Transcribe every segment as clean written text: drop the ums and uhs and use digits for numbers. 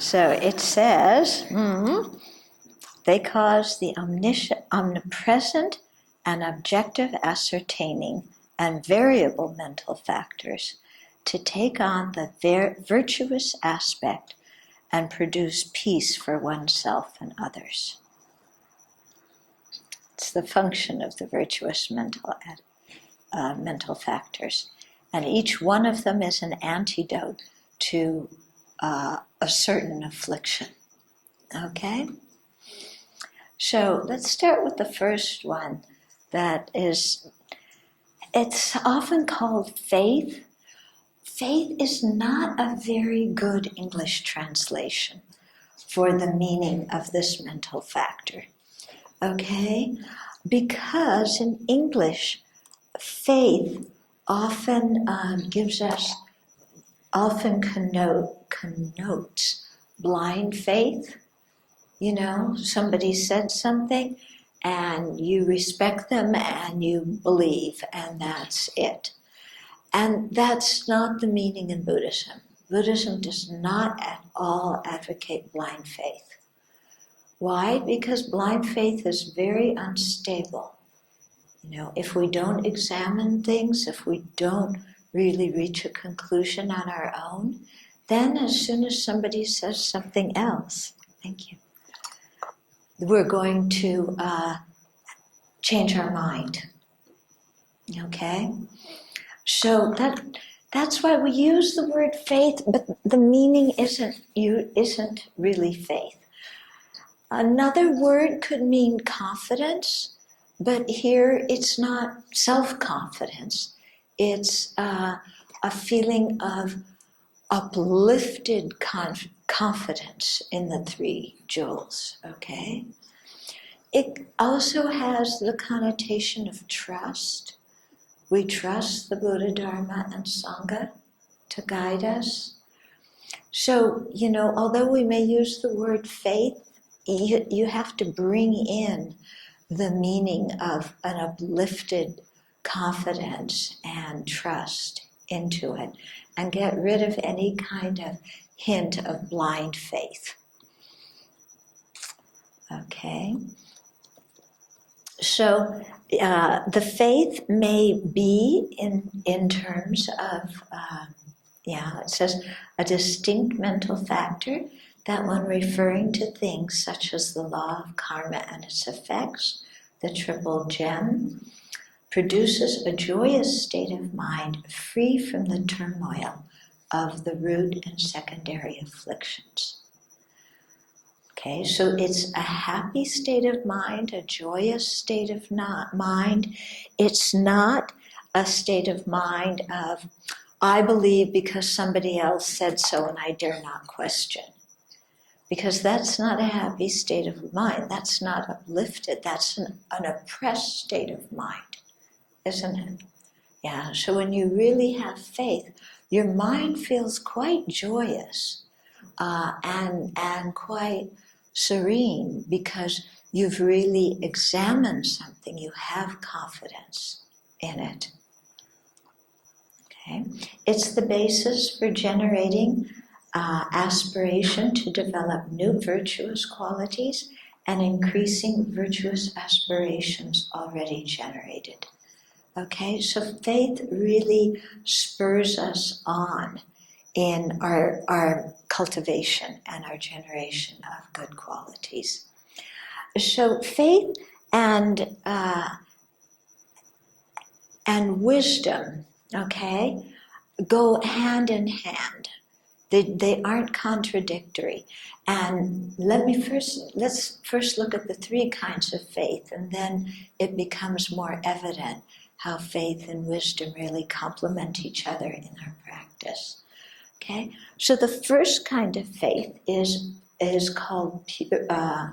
So it says, they cause the omnipresent and objective ascertaining and variable mental factors to take on the virtuous aspect and produce peace for oneself and others. It's the function of the virtuous mental factors. And each one of them is an antidote to a certain affliction. Okay? So let's start with the first one that is, it's often called faith. Faith is not a very good English translation for the meaning of this mental factor. Okay? Because in English, faith often connotes blind faith. You know, somebody said something and you respect them and you believe, and that's it. And that's not the meaning in Buddhism. Buddhism does not at all advocate blind faith. Why? Because blind faith is very unstable. You know, if we don't examine things, if we don't really reach a conclusion on our own, then as soon as somebody says something else, thank you, we're going to change our mind. Okay? So that's why we use the word faith, but the meaning isn't really faith. Another word could mean confidence, but here it's not self-confidence. It's a feeling of uplifted confidence in the three jewels, okay? It also has the connotation of trust. We trust the Buddha, Dharma, and Sangha to guide us. So, you know, although we may use the word faith, you have to bring in the meaning of an uplifted confidence and trust into it and get rid of any kind of hint of blind faith. Okay? So the faith may be in terms of, it says a distinct mental factor, that one referring to things such as the law of karma and its effects, the triple gem, produces a joyous state of mind free from the turmoil of the root and secondary afflictions. Okay, so it's a happy state of mind, a joyous state of mind. It's not a state of mind of, I believe because somebody else said so and I dare not question. Because that's not a happy state of mind. That's not uplifted. That's an oppressed state of mind, isn't it? Yeah, so when you really have faith, your mind feels quite joyous and quite serene because you've really examined something. You have confidence in it. Okay, it's the basis for generating aspiration to develop new virtuous qualities and increasing virtuous aspirations already generated. Okay, so faith really spurs us on in our cultivation and our generation of good qualities. So faith and wisdom, okay, go hand in hand. They aren't contradictory. And let's first look at the three kinds of faith, and then it becomes more evident how faith and wisdom really complement each other in our practice. Okay, so the first kind of faith is called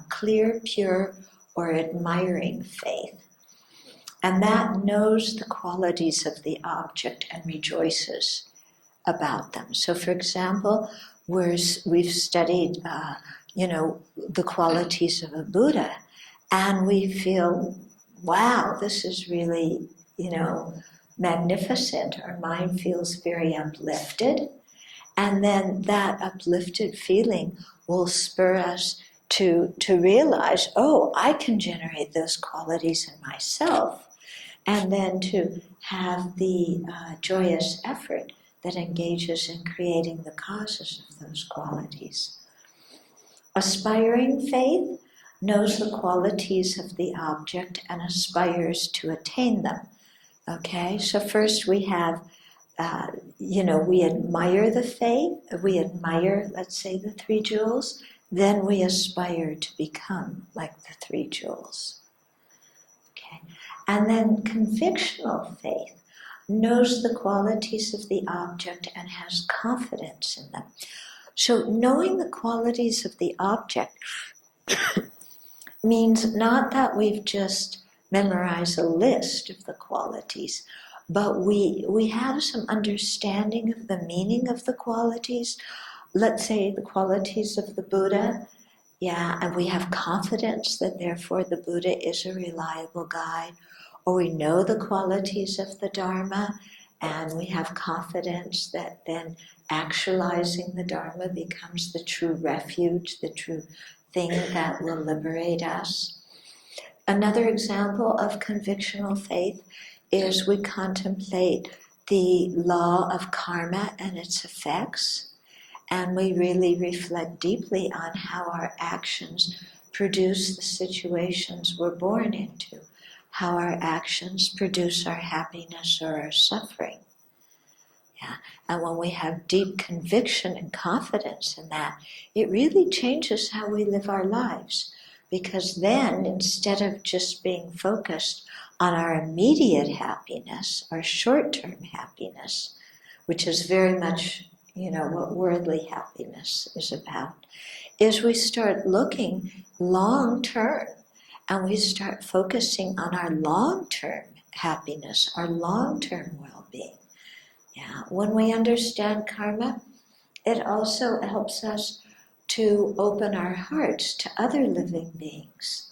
clear, pure, or admiring faith. And that knows the qualities of the object and rejoices about them. So, for example, we've studied, the qualities of a Buddha, and we feel, wow, this is really, magnificent. Our mind feels very uplifted, And then that uplifted feeling will spur us to realize, oh, I can generate those qualities in myself. And then to have the joyous effort that engages in creating the causes of those qualities. Aspiring faith knows the qualities of the object and aspires to attain them. Okay, so first we have, we admire the faith, we admire, let's say, the three jewels, then we aspire to become like the three jewels. Okay, and then convictional faith knows the qualities of the object and has confidence in them. So knowing the qualities of the object means not that we've just memorized a list of the qualities, but we have some understanding of the meaning of the qualities. Let's say the qualities of the Buddha, and we have confidence that therefore the Buddha is a reliable guide. Or we know the qualities of the Dharma, and we have confidence that then actualizing the Dharma becomes the true refuge, the true thing that will liberate us. Another example of convictional faith is we contemplate the law of karma and its effects, and we really reflect deeply on how our actions produce the situations we're born into, how our actions produce our happiness or our suffering. And when we have deep conviction and confidence in that, it really changes how we live our lives. Because then, instead of just being focused on our immediate happiness, our short-term happiness, which is very much, what worldly happiness is about, is we start looking long-term, and we start focusing on our long-term happiness, our long-term well-being. When we understand karma, it also helps us to open our hearts to other living beings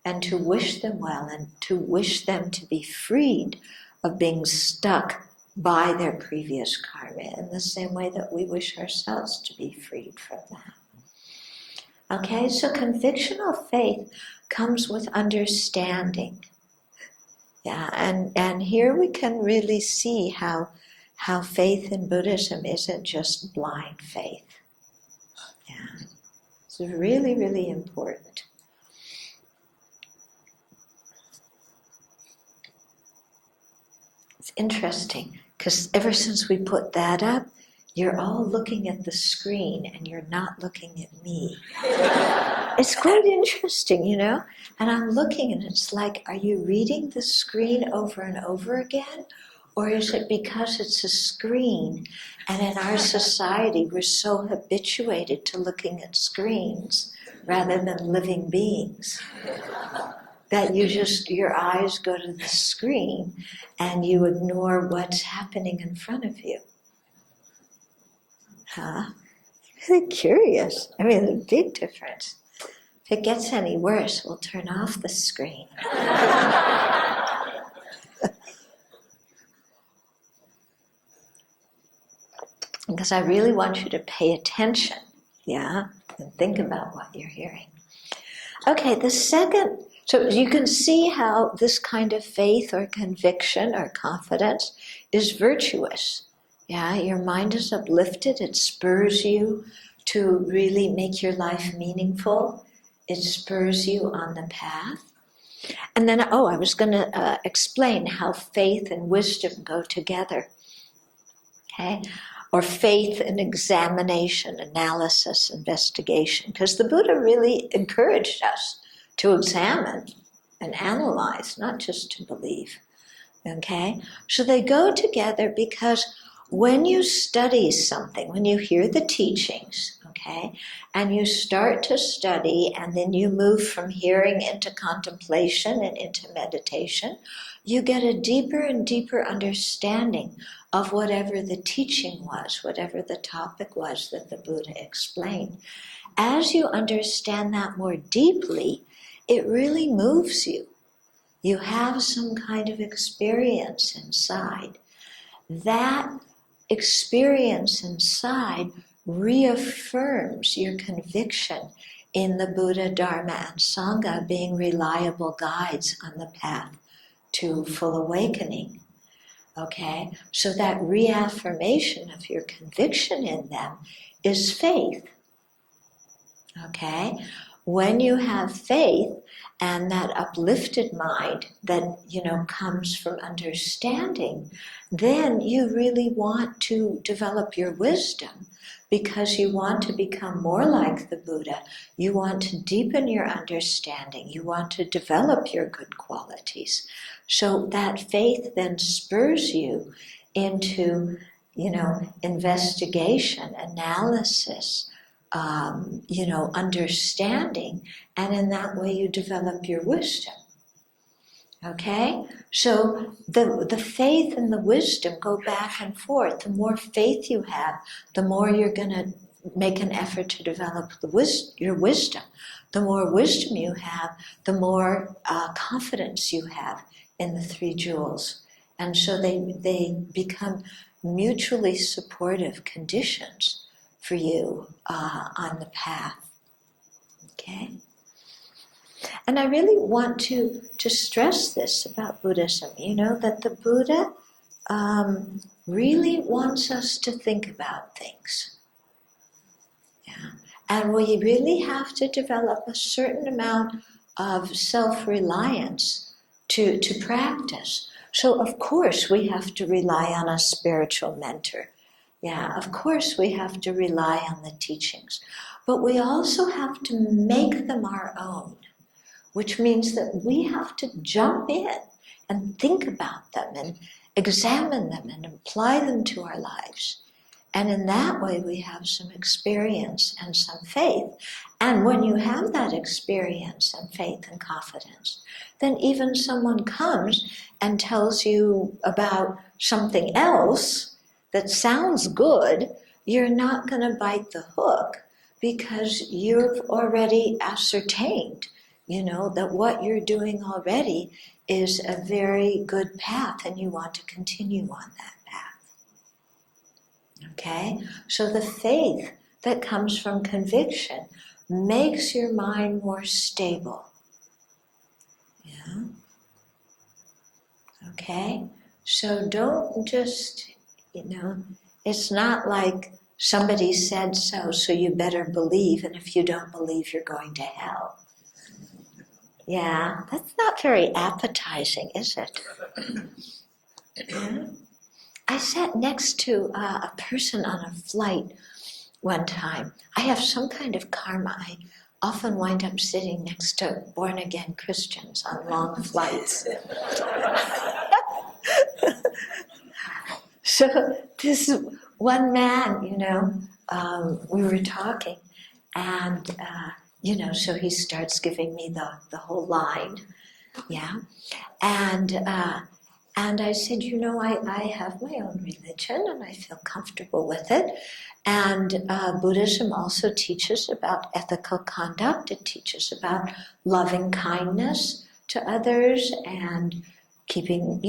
and to wish them well and to wish them to be freed of being stuck by their previous karma in the same way that we wish ourselves to be freed from that. Okay, so convictional faith comes with understanding. And here we can really see how faith in Buddhism isn't just blind faith. It's really, really important. It's interesting, because ever since we put that up, you're all looking at the screen and you're not looking at me. It's quite interesting, And I'm looking and it's like, are you reading the screen over and over again? Or is it because it's a screen, and in our society we're so habituated to looking at screens rather than living beings that your eyes go to the screen and you ignore what's happening in front of you? Really curious. I mean, there's a big difference. If it gets any worse, we'll turn off the screen. Because I really want you to pay attention, and think about what you're hearing. Okay, the second, so you can see how this kind of faith or conviction or confidence is virtuous. Your mind is uplifted, it spurs you to really make your life meaningful. It spurs you on the path. And then, I was going to explain how faith and wisdom go together. Okay? Or faith and examination, analysis, investigation. Because the Buddha really encouraged us to examine and analyze, not just to believe. Okay? So they go together because when you study something, when you hear the teachings, okay, and you start to study and then you move from hearing into contemplation and into meditation, you get a deeper and deeper understanding of whatever the teaching was, whatever the topic was that the Buddha explained. As you understand that more deeply, it really moves you. You have some kind of experience inside that experience inside reaffirms your conviction in the Buddha, Dharma, and Sangha being reliable guides on the path to full awakening. Okay? So that reaffirmation of your conviction in them is faith. Okay? When you have faith and that uplifted mind that, comes from understanding, then you really want to develop your wisdom because you want to become more like the Buddha. You want to deepen your understanding. You want to develop your good qualities. So that faith then spurs you into, investigation, analysis, understanding, and in that way you develop your wisdom. Okay? So the faith and the wisdom go back and forth. The more faith you have, the more you're going to make an effort to develop your wisdom. The more wisdom you have, the more confidence you have in the three jewels. And so they become mutually supportive conditions for you on the path. Okay? And I really want to stress this about Buddhism, that the Buddha really wants us to think about things. Yeah. And we really have to develop a certain amount of self-reliance to practice. So of course we have to rely on a spiritual mentor. Yeah, of course we have to rely on the teachings. But we also have to make them our own, which means that we have to jump in and think about them and examine them and apply them to our lives. And in that way we have some experience and some faith. And when you have that experience and faith and confidence, then even someone comes and tells you about something else that sounds good, you're not going to bite the hook because you've already ascertained, that what you're doing already is a very good path and you want to continue on that path. Okay? So the faith that comes from conviction makes your mind more stable. Yeah? Okay? So don't just, it's not like somebody said so you better believe, and if you don't believe, you're going to hell. Yeah, that's not very appetizing, is it? Yeah. I sat next to a person on a flight one time. I have some kind of karma. I often wind up sitting next to born-again Christians on long flights. So this one man, we were talking, and so he starts giving me the whole line, yeah, and I said, I have my own religion and I feel comfortable with it, and Buddhism also teaches about ethical conduct. It teaches about loving kindness to others and keeping,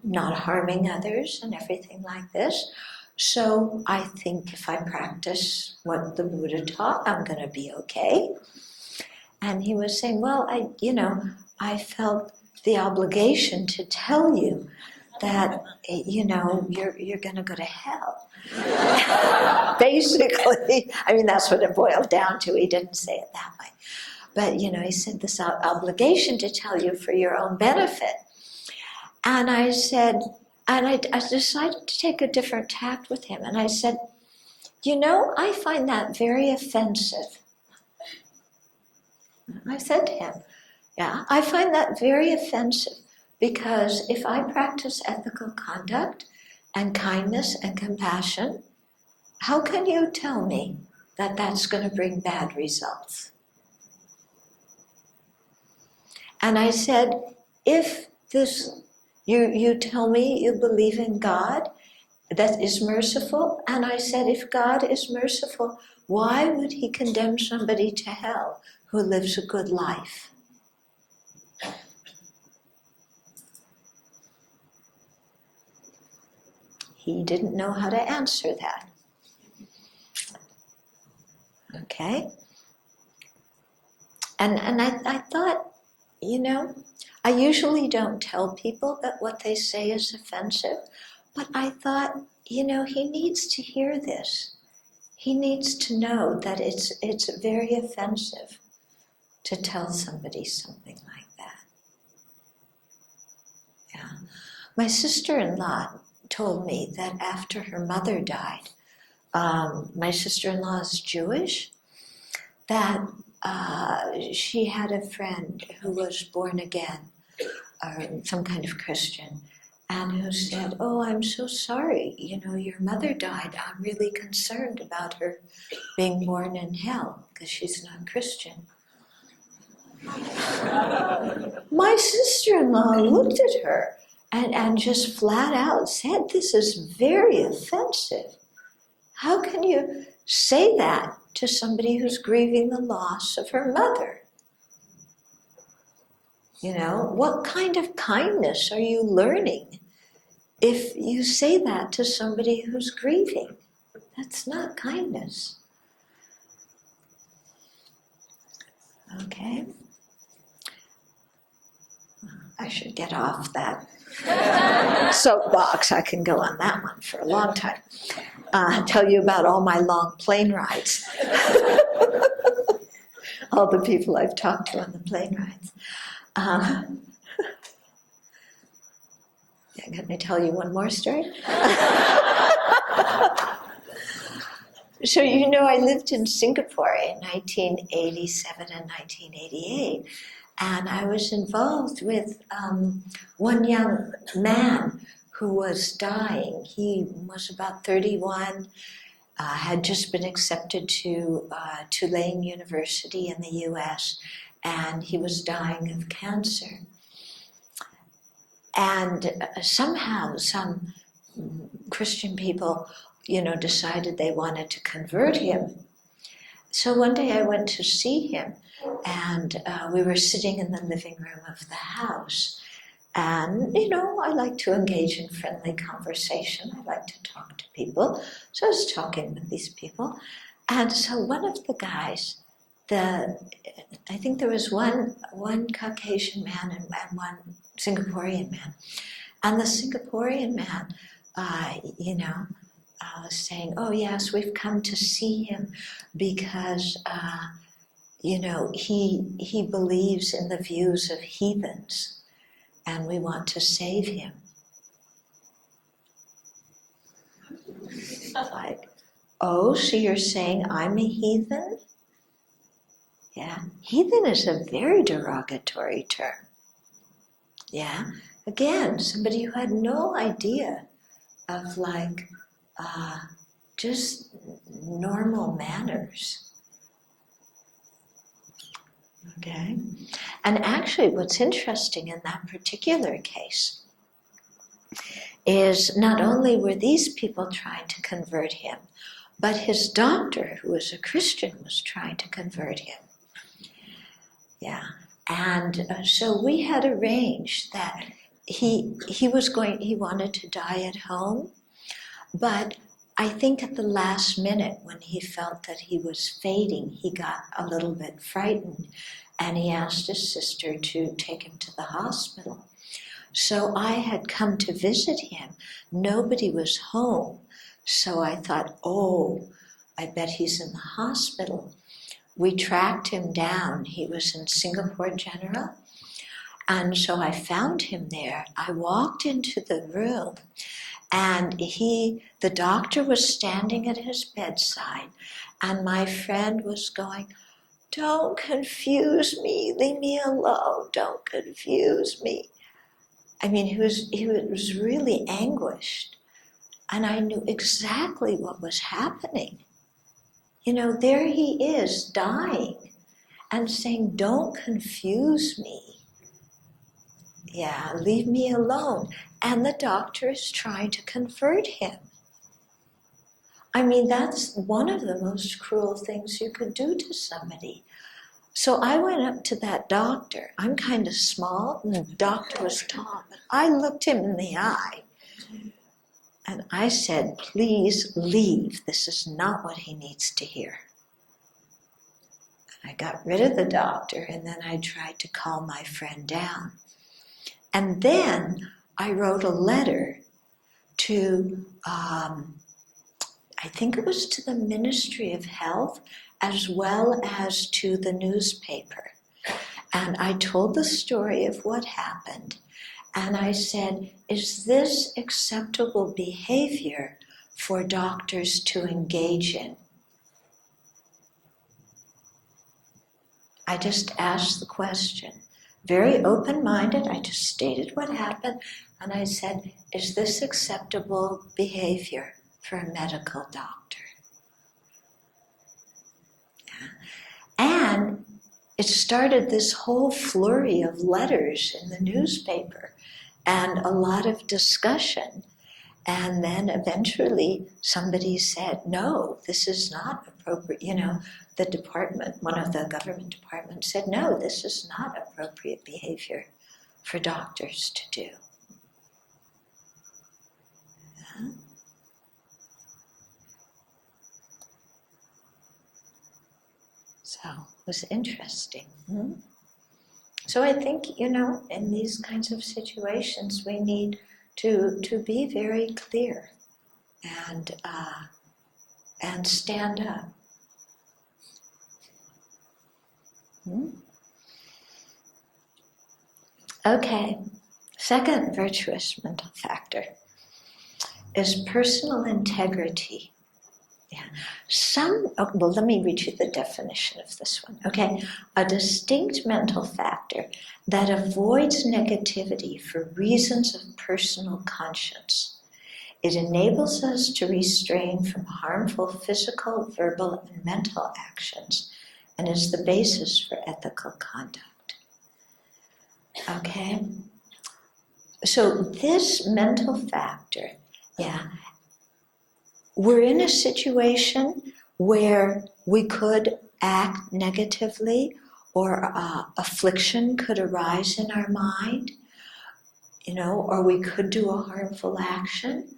not harming others and everything like this. So I think if I practice what the Buddha taught, I'm going to be okay. And he was saying, well, I felt the obligation to tell you that, you're going to go to hell. Basically, that's what it boiled down to. He didn't say it that way. But, he said this obligation to tell you for your own benefit. And I said, and I decided to take a different tact with him. And I said, I find that very offensive. I said to him, yeah, I find that very offensive because if I practice ethical conduct and kindness and compassion, how can you tell me that that's going to bring bad results? And I said, if this, you tell me you believe in God that is merciful, and I said, if God is merciful, why would he condemn somebody to hell who lives a good life? he didn't know how to answer that. Okay? And I thought, I usually don't tell people that what they say is offensive, but I thought, he needs to hear this. He needs to know that it's very offensive to tell somebody something like that. Yeah. My sister-in-law told me that after her mother died, my sister-in-law is Jewish, that she had a friend who was born again, or some kind of Christian, and who said, "Oh, I'm so sorry, your mother died. I'm really concerned about her being born in hell because she's not Christian." My sister-in-law looked at her and just flat out said, "This is very offensive. How can you say that to somebody who's grieving the loss of her mother? What kind of kindness are you learning if you say that to somebody who's grieving? That's not kindness." Okay? I should get off that soapbox. I can go on that one for a long time. Tell you about all my long plane rides. All the people I've talked to on the plane rides. Can I tell you one more story? So, I lived in Singapore in 1987 and 1988, and I was involved with one young man who was dying. He was about 31, had just been accepted to Tulane University in the U.S., and he was dying of cancer. And somehow some Christian people, decided they wanted to convert him. So one day I went to see him, and we were sitting in the living room of the house. And, I like to engage in friendly conversation. I like to talk to people. So I was talking with these people. And so one of the guys, I think there was one Caucasian man and one Singaporean man. And the Singaporean man, was saying, "Oh yes, we've come to see him because, he believes in the views of heathens, and we want to save him." Like, "Oh, so you're saying I'm a heathen?" Yeah, heathen is a very derogatory term. Yeah, again, somebody who had no idea of just normal manners. Okay? And actually what's interesting in that particular case is not only were these people trying to convert him, but his doctor, who was a Christian, was trying to convert him. Yeah. And so we had arranged that he wanted to die at home, but I think at the last minute when he felt that he was fading, he got a little bit frightened, and he asked his sister to take him to the hospital. So I had come to visit him. Nobody was home. So I thought, "Oh, I bet he's in the hospital." We tracked him down. He was in Singapore General. And so I found him there. I walked into the room, and the doctor was standing at his bedside, and my friend was going, "Don't confuse me, leave me alone, don't confuse me." I mean, he was really anguished, and I knew exactly what was happening. There he is dying and saying, "Don't confuse me. Yeah, leave me alone." And the doctor is trying to convert him. I mean, that's one of the most cruel things you could do to somebody. So I went up to that doctor. I'm kind of small, and the doctor was tall, but I looked him in the eye. And I said, please leave. This is not what he needs to hear. I got rid of the doctor, and then I tried to calm my friend down. And then I wrote a letter to, I think it was to the Ministry of Health, as well as to the newspaper. And I told the story of what happened. And I said, is this acceptable behavior for doctors to engage in? I just asked the question. Very open-minded, I just stated what happened, and I said, is this acceptable behavior for a medical doctor? Yeah. And it started this whole flurry of letters in the newspaper and a lot of discussion. And then eventually somebody said, no, this is not appropriate. You know, the department, one of the government departments said, no, this is not appropriate behavior for doctors to do. Yeah. So it was interesting. So I think, you know, in these kinds of situations, we need to be very clear and stand up. Okay, second virtuous mental factor is personal integrity. Yeah. Well, let me read you the definition of this one, okay? A distinct mental factor that avoids negativity for reasons of personal conscience. It enables us to restrain from harmful physical, verbal, and mental actions, and is the basis for ethical conduct. Okay? So this mental factor, we're in a situation where we could act negatively, or affliction could arise in our mind, you know, or we could do a harmful action,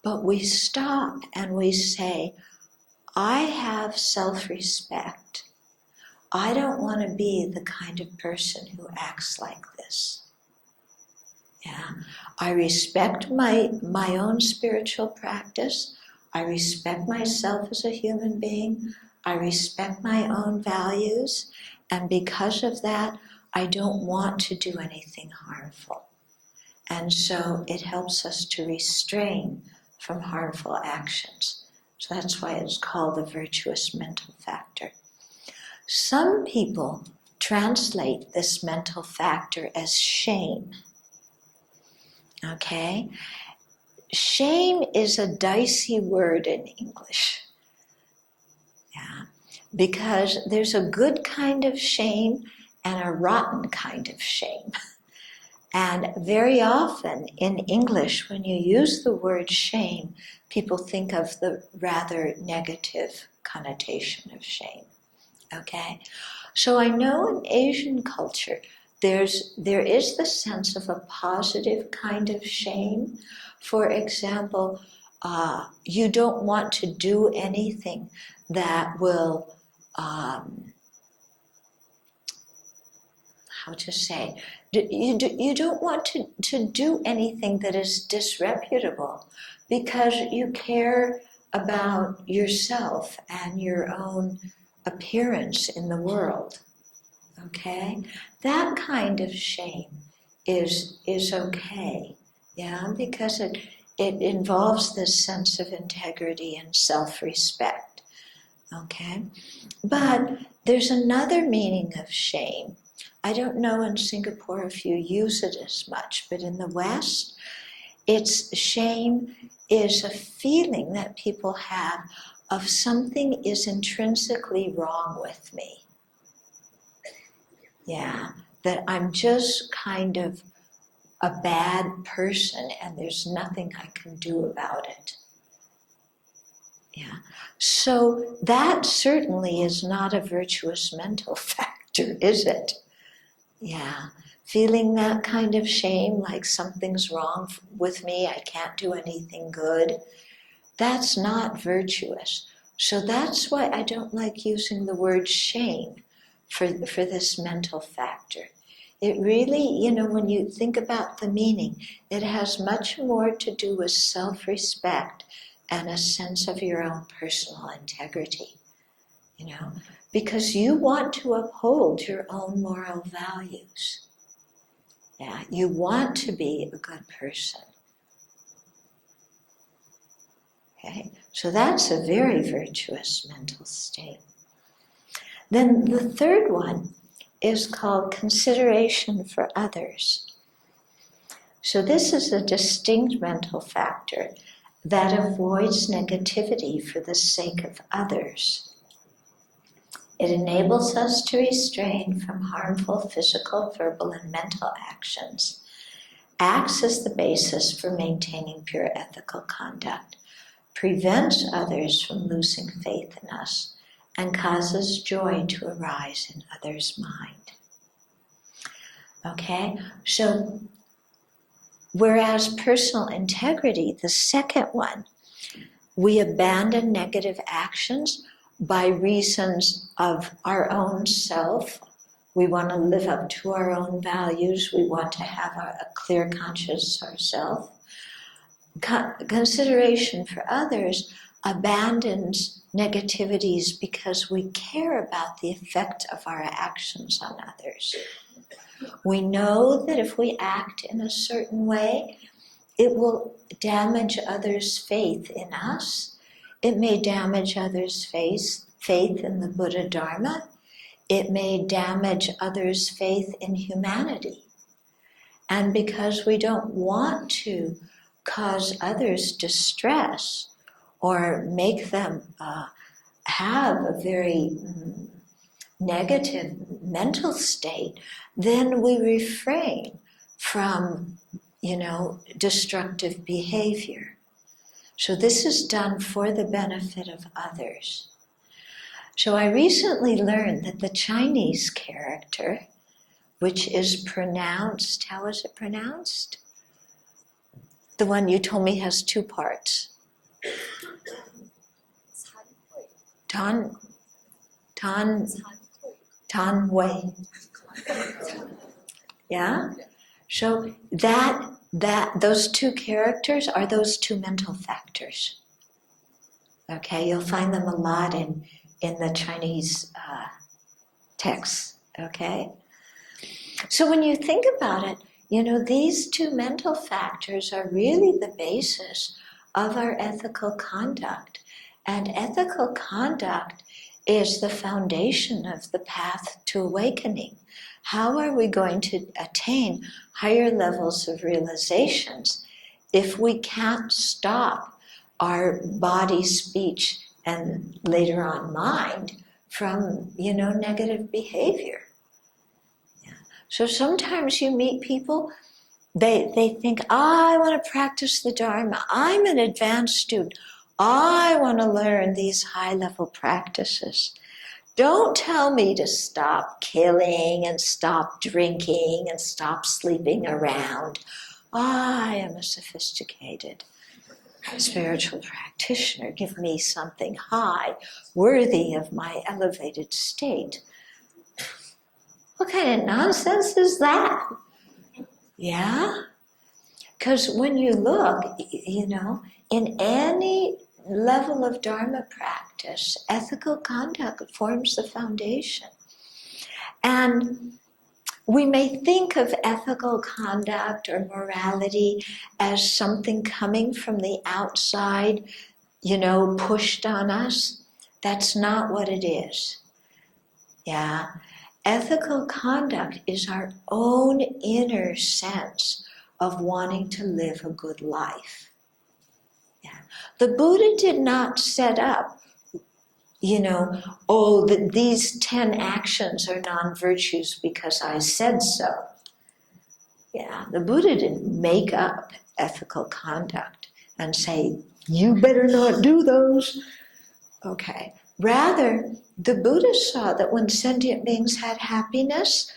but we stop and we say, I have self-respect. I don't want to be the kind of person who acts like this. Yeah, I respect my own spiritual practice. I respect myself as a human being. I respect my own values. And because of that, I don't want to do anything harmful. And so it helps us to restrain from harmful actions. So that's why it's called the virtuous mental factor. Some people translate this mental factor as shame. Okay? Shame is a dicey word in English. Yeah. Because there's a good kind of shame and a rotten kind of shame. And very often in English, when you use the word shame, people think of the rather negative connotation of shame. Okay? So I know in Asian culture, there is the sense of a positive kind of shame. For example, you don't want to do anything that will, you don't want to do anything that is disreputable because you care about yourself and your own appearance in the world. Okay? That kind of shame is okay. Yeah, because it involves this sense of integrity and self-respect. Okay? But there's another meaning of shame. I don't know in Singapore if you use it as much, but in the West, shame is a feeling that people have of something is intrinsically wrong with me. Yeah, that I'm just kind of a bad person and there's nothing I can do about it. Yeah, so that certainly is not a virtuous mental factor, is it? Yeah, feeling that kind of shame, like something's wrong with me, I can't do anything good, that's not virtuous. So that's why I don't like using the word shame for this mental factor. It really, when you think about the meaning, it has much more to do with self-respect and a sense of your own personal integrity, because you want to uphold your own moral values. Yeah, you want to be a good person. Okay, so that's a very virtuous mental state. Then the third one is called consideration for others. So this is a distinct mental factor that avoids negativity for the sake of others. It enables us to restrain from harmful physical, verbal, and mental actions, acts as the basis for maintaining pure ethical conduct, prevents others from losing faith in us, and causes joy to arise in others' mind. Okay, so whereas personal integrity, the second one, we abandon negative actions by reasons of our own self. We want to live up to our own values. We want to have a clear conscience ourselves. Consideration for others abandons negativities because we care about the effect of our actions on others. We know that if we act in a certain way, it will damage others' faith in us. It may damage others' faith in the Buddha Dharma. It may damage others' faith in humanity. And because we don't want to cause others distress or make them have a very negative mental state, then we refrain from, destructive behavior. So this is done for the benefit of others. So I recently learned that the Chinese character, which is pronounced, how is it pronounced? The one you told me has two parts. Tan Wei. Yeah? So that those two characters are those two mental factors. Okay, you'll find them a lot in the Chinese texts. Okay? So when you think about it, these two mental factors are really the basis of our ethical conduct. And ethical conduct is the foundation of the path to awakening. How are we going to attain higher levels of realizations if we can't stop our body, speech, and later on mind from, negative behavior? Yeah. So sometimes you meet people, they think, I want to practice the Dharma. I'm an advanced student. I want to learn these high-level practices. Don't tell me to stop killing and stop drinking and stop sleeping around. I am a sophisticated spiritual practitioner. Give me something high, worthy of my elevated state. What kind of nonsense is that? Yeah? Because when you look, in any level of Dharma practice, ethical conduct forms the foundation. And we may think of ethical conduct or morality as something coming from the outside, pushed on us. That's not what it is. Yeah. Ethical conduct is our own inner sense of wanting to live a good life. Yeah. The Buddha did not set up, these 10 actions are non-virtues because I said so. Yeah, the Buddha didn't make up ethical conduct and say, you better not do those. Okay. Rather, the Buddha saw that when sentient beings had happiness,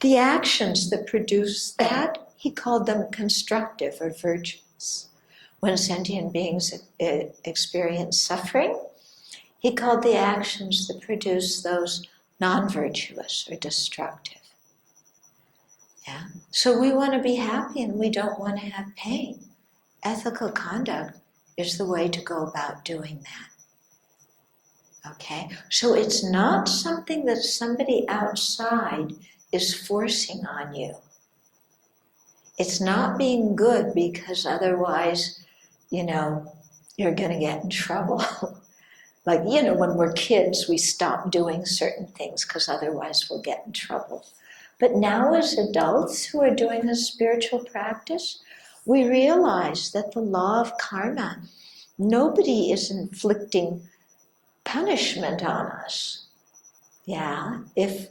The actions that produce that, he called them constructive or virtuous. When sentient beings experience suffering, he called the actions that produce those non-virtuous or destructive. Yeah? So we want to be happy and we don't want to have pain. Ethical conduct is the way to go about doing that. Okay? So it's not something that somebody outside is forcing on you. It's not being good because otherwise, you're going to get in trouble. Like, when we're kids, we stop doing certain things because otherwise we'll get in trouble. But now as adults who are doing a spiritual practice, we realize that the law of karma, nobody is inflicting punishment on us. Yeah, if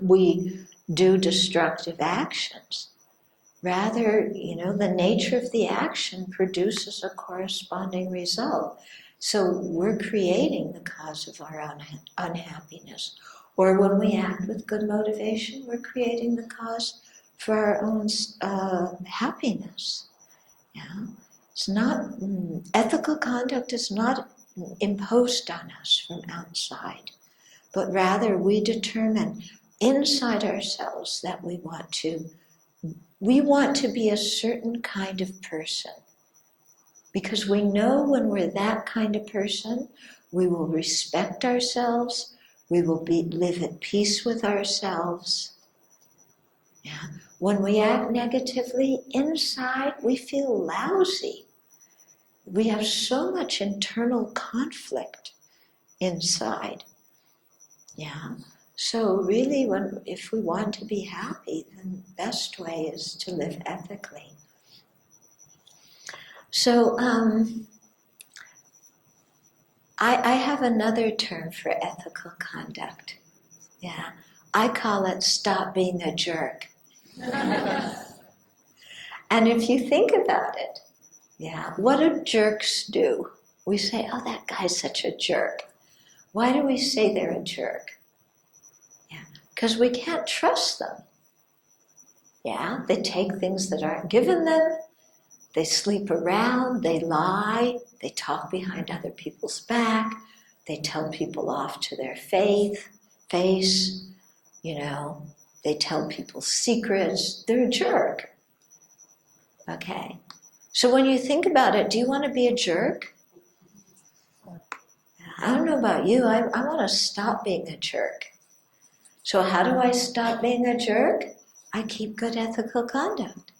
we do destructive actions. Rather, the nature of the action produces a corresponding result. So we're creating the cause of our own unhappiness. Or when we act with good motivation, we're creating the cause for our own happiness. Yeah? It's not, ethical conduct is not imposed on us from outside, but rather we determine inside ourselves that we want to be a certain kind of person. Because we know when we're that kind of person, we will respect ourselves, we will live at peace with ourselves. Yeah. When we act negatively, inside we feel lousy. We have so much internal conflict inside. Yeah. So really, if we want to be happy, then the best way is to live ethically. So I have another term for ethical conduct. Yeah, I call it stop being a jerk. And if you think about it, yeah, what do jerks do? We say, oh, that guy's such a jerk. Why do we say they're a jerk? Yeah, because we can't trust them. Yeah, they take things that aren't given them. They sleep around, they lie, they talk behind other people's back, they tell people off to their face, they tell people secrets. They're a jerk. Okay. So when you think about it, do you want to be a jerk? I don't know about you, I want to stop being a jerk. So how do I stop being a jerk? I keep good ethical conduct.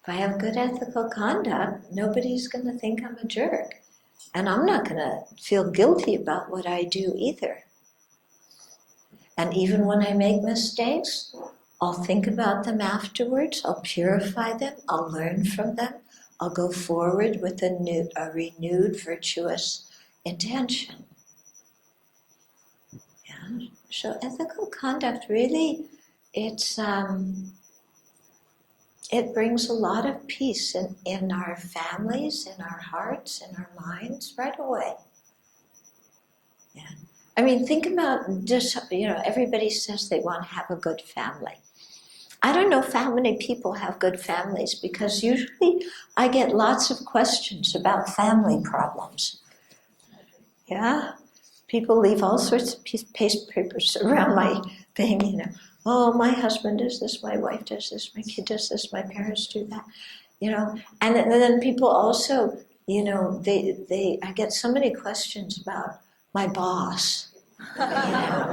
If I have good ethical conduct, nobody's going to think I'm a jerk. And I'm not going to feel guilty about what I do either. And even when I make mistakes, I'll think about them afterwards, I'll purify them, I'll learn from them, I'll go forward with a renewed virtuous intention. Yeah? So ethical conduct really, it brings a lot of peace in our families, in our hearts, in our minds right away. Yeah. I mean, think about just, everybody says they want to have a good family. I don't know how many people have good families because usually I get lots of questions about family problems. Yeah? People leave all sorts of papers around my thing, Oh, my husband does this, my wife does this, my kid does this, my parents do that, And then people also, I get so many questions about my boss.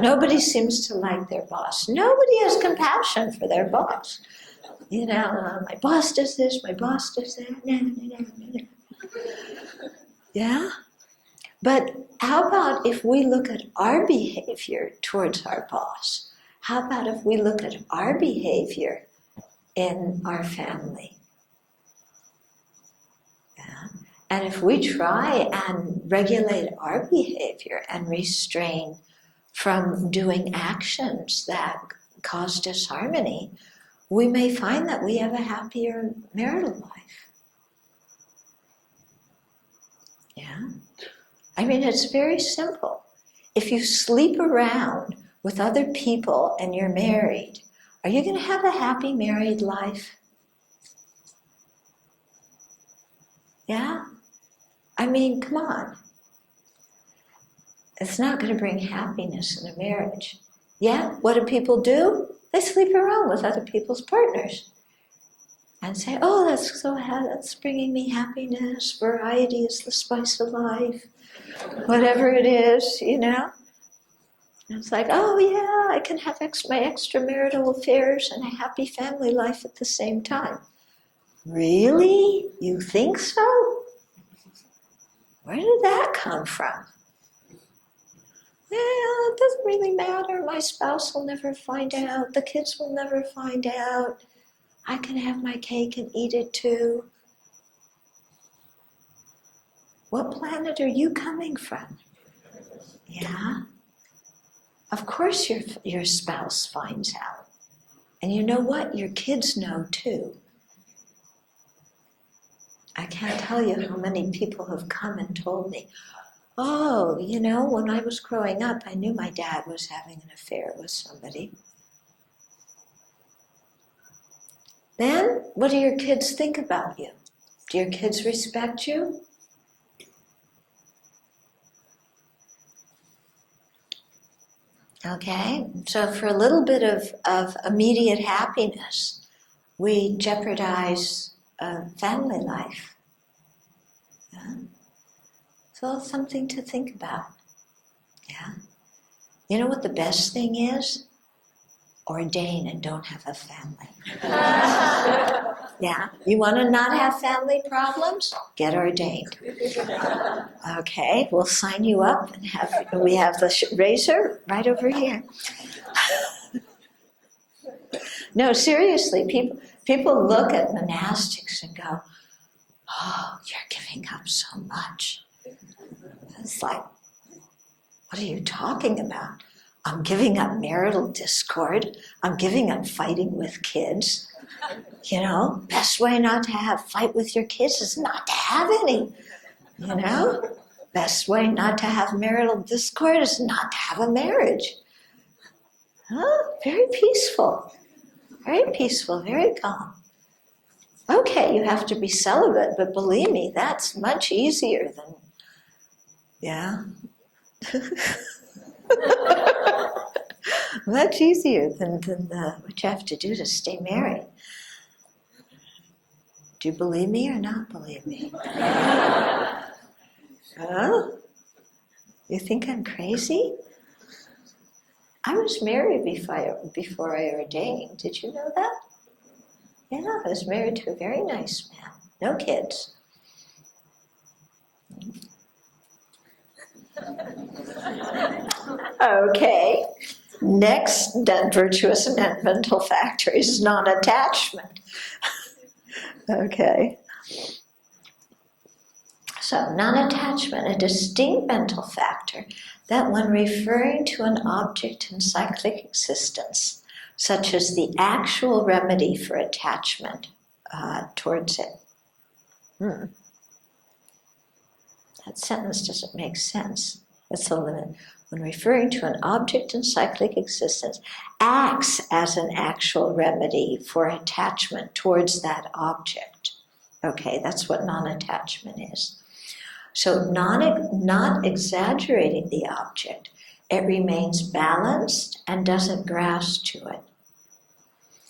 Nobody seems to like their boss. Nobody has compassion for their boss. My boss does this, my boss does that. Yeah? But how about if we look at our behavior towards our boss? How about if we look at our behavior in our family? Yeah? And if we try and regulate our behavior and restrain from doing actions that cause disharmony, we may find that we have a happier marital life. Yeah? I mean, it's very simple. If you sleep around with other people and you're married, are you going to have a happy married life? Yeah? I mean, come on. It's not going to bring happiness in a marriage. Yeah? What do people do? They sleep around with other people's partners and say, oh, that's bringing me happiness. Variety is the spice of life. Whatever it is, you know? It's like, oh yeah, I can have my extramarital affairs and a happy family life at the same time. Really? You think so? Where did that come from? Well, it doesn't really matter. My spouse will never find out. The kids will never find out. I can have my cake and eat it too. What planet are you coming from? Yeah? Of course your spouse finds out. And you know what? Your kids know too. I can't tell you how many people have come and told me, oh, you know, when I was growing up, I knew my dad was having an affair with somebody. Then, what do your kids think about you? Do your kids respect you? Okay, so for a little bit of immediate happiness, we jeopardize family life. Yeah? So it's something to think about. Yeah. You know what the best thing is? Ordain and don't have a family. Yeah. You want to not have family problems? Get ordained. Okay, we'll sign you up and we have the razor right over here. No, seriously, people look at monastics and go, oh, you're giving up so much. It's like, what are you talking about? I'm giving up marital discord. I'm giving up fighting with kids. You know, best way not to have fight with your kids is not to have any. You know, best way not to have marital discord is not to have a marriage. Huh? Very peaceful, very calm. Okay, you have to be celibate, but believe me, that's much easier than, yeah. Much easier than what you have to do to stay married. Do you believe me or not believe me? Huh? You think I'm crazy? I was married before I ordained. Did you know that? Yeah, I was married to a very nice man. No kids. Okay. Next, virtuous and mental factor is non-attachment. Okay. So, non-attachment, a distinct mental factor that when referring to an object in cyclic existence, such as the actual remedy for attachment towards it. That sentence doesn't make sense. What's the limit? When referring to an object in cyclic existence, acts as an actual remedy for attachment towards that object. Okay, that's what non-attachment is. So not exaggerating the object, it remains balanced and doesn't grasp to it.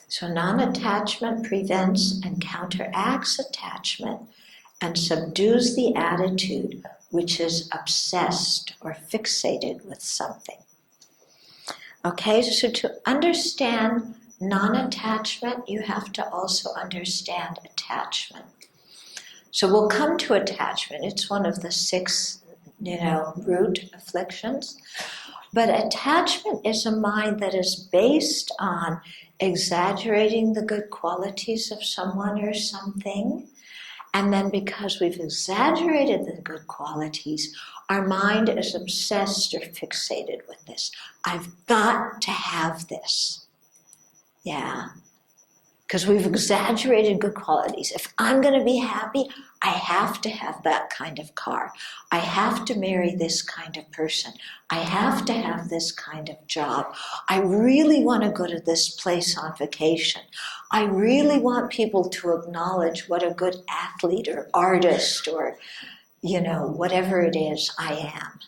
So non-attachment prevents and counteracts attachment and subdues the attitude which is obsessed or fixated with something. Okay, so to understand non-attachment, you have to also understand attachment. So we'll come to attachment. It's one of the 6, root afflictions. But attachment is a mind that is based on exaggerating the good qualities of someone or something. And then because we've exaggerated the good qualities, our mind is obsessed or fixated with this. I've got to have this. Yeah. because we've exaggerated good qualities. If I'm going to be happy, I have to have that kind of car. I have to marry this kind of person. I have to have this kind of job. I really want to go to this place on vacation. I really want people to acknowledge what a good athlete or artist or, whatever it is I am.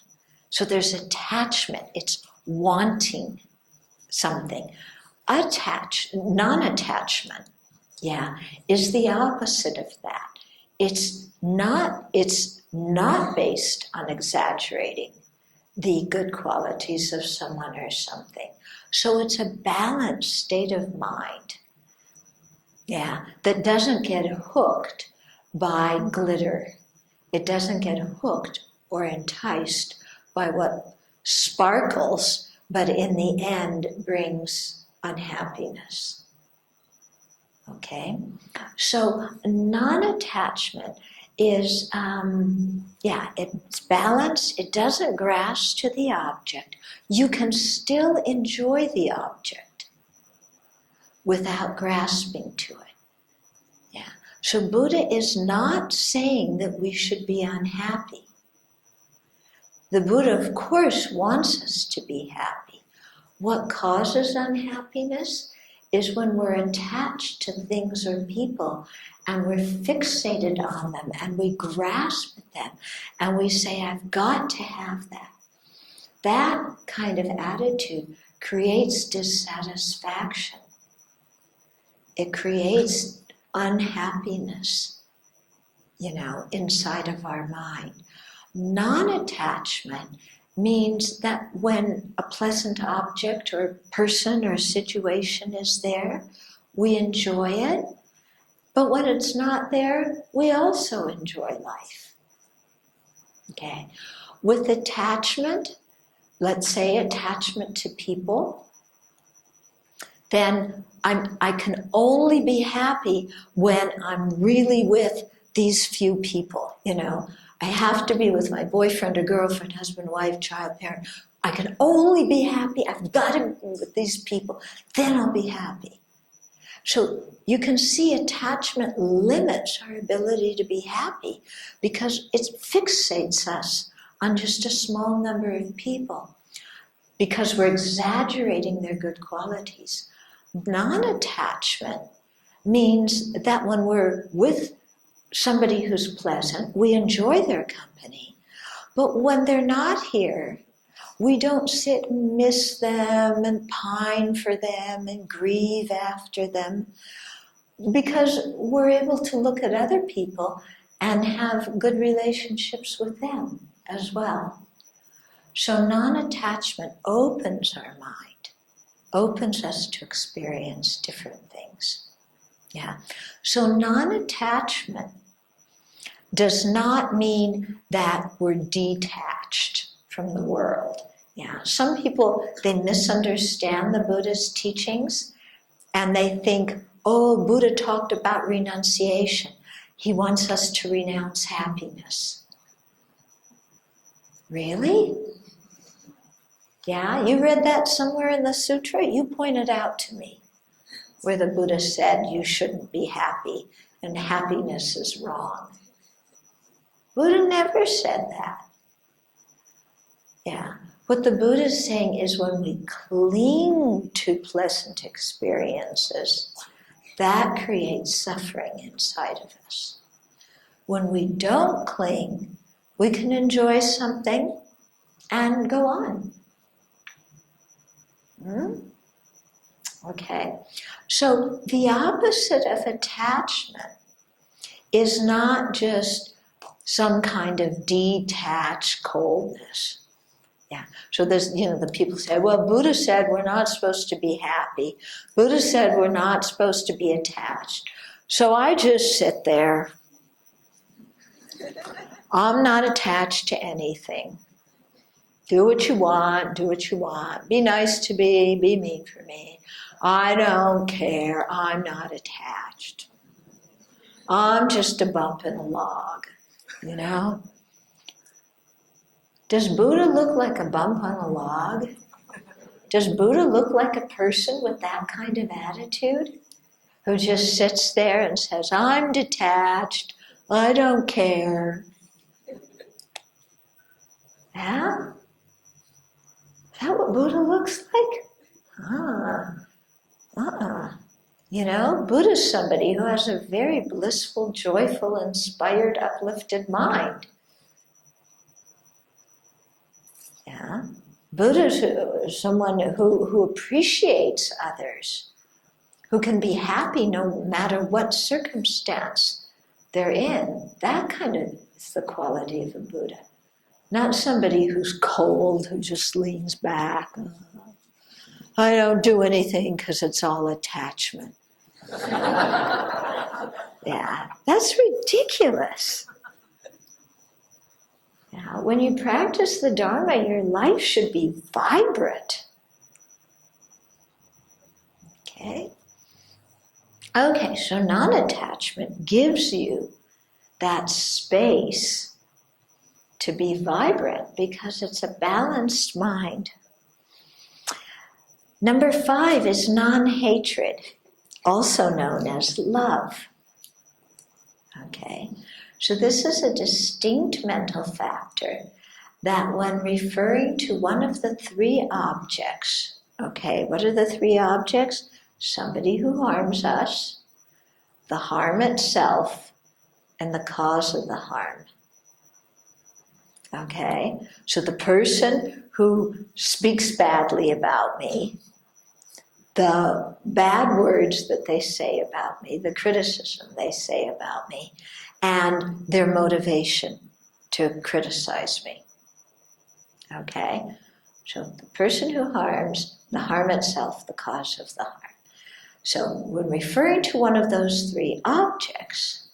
So there's attachment. It's wanting something. Non-attachment, is the opposite of that. It's not based on exaggerating the good qualities of someone or something. So it's a balanced state of mind, that doesn't get hooked by glitter. It doesn't get hooked or enticed by what sparkles, but in the end brings unhappiness. Okay? So non-attachment is, it's balanced. It doesn't grasp to the object. You can still enjoy the object without grasping to it. So Buddha is not saying that we should be unhappy. The Buddha, of course, wants us to be happy. What causes unhappiness is when we're attached to things or people and we're fixated on them and we grasp at them and we say, I've got to have that. That kind of attitude creates dissatisfaction. It creates unhappiness, inside of our mind. Non-attachment means that when a pleasant object or person or situation is there, we enjoy it. But when it's not there, we also enjoy life. Okay? With attachment, let's say attachment to people, then I can only be happy when I'm really with these few people, I have to be with my boyfriend or girlfriend, husband, wife, child, parent. I can only be happy. I've got to be with these people. Then I'll be happy. So you can see attachment limits our ability to be happy because it fixates us on just a small number of people because we're exaggerating their good qualities. Non-attachment means that when we're with somebody who's pleasant, we enjoy their company. But when they're not here, we don't sit and miss them and pine for them and grieve after them because we're able to look at other people and have good relationships with them as well. So non-attachment opens our mind, opens us to experience different things. So non-attachment does not mean that we're detached from the world. Some people, they misunderstand the Buddha's teachings and they think, Buddha talked about renunciation. He wants us to renounce happiness. Really? You read that somewhere in the sutra? You pointed out to me where the Buddha said you shouldn't be happy and happiness is wrong. Buddha never said that. What the Buddha is saying is when we cling to pleasant experiences, that creates suffering inside of us. When we don't cling, we can enjoy something and go on. Okay, so the opposite of attachment is not just some kind of detached coldness. So there's, the people say, well, Buddha said we're not supposed to be happy. Buddha said we're not supposed to be attached. So I just sit there. I'm not attached to anything. Do what you want, do what you want. Be nice to me, be mean for me. I don't care, I'm not attached. I'm just a bump in a log, Does Buddha look like a bump on a log? Does Buddha look like a person with that kind of attitude? who just sits there and says, I'm detached, I don't care. Yeah? Is that what Buddha looks like? You know, Buddha's somebody who has a very blissful, joyful, inspired, uplifted mind. Yeah? Buddha's someone who appreciates others, who can be happy no matter what circumstance they're in. That kind of is the quality of a Buddha. Not somebody who's cold, who just leans back. I don't do anything because it's all attachment. Yeah, that's ridiculous. Yeah, when you practice the Dharma, your life should be vibrant. Okay? Okay, so non-attachment gives you that space to be vibrant because it's a balanced mind. Number 5 is non-hatred, also known as love. Okay, so this is a distinct mental factor that when referring to one of the 3 objects, okay, what are the 3 objects? Somebody who harms us, the harm itself, and the cause of the harm. Okay, so the person who speaks badly about me, the bad words that they say about me, the criticism they say about me, and their motivation to criticize me. Okay, so the person who harms, the harm itself, the cause of the harm. So when referring to one of those 3 objects,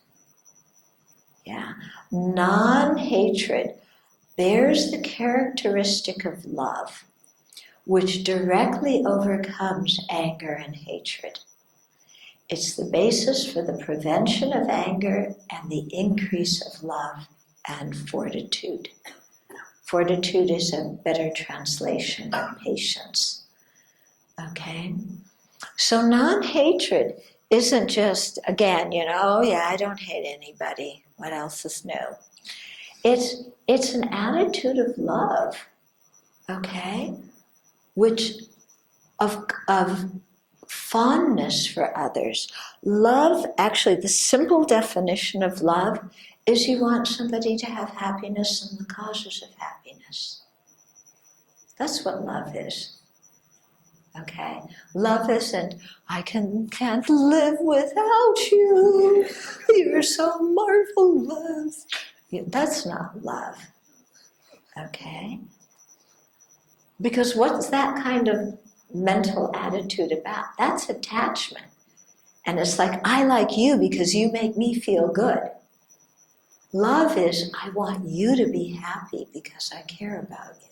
yeah, non-hatred bears the characteristic of love, which directly overcomes anger and hatred. It's the basis for the prevention of anger and the increase of love and fortitude. Fortitude is a better translation of patience. Okay? So non-hatred isn't just, again, I don't hate anybody. What else is new? It's an attitude of love, okay? Which of fondness for others. Love, actually, the simple definition of love is you want somebody to have happiness and the causes of happiness. That's what love is. Okay? Love isn't, I can't live without you. You're so marvelous. That's not love. Okay? Because what's that kind of mental attitude about? That's attachment. And it's like, I like you because you make me feel good. Love is, I want you to be happy because I care about you.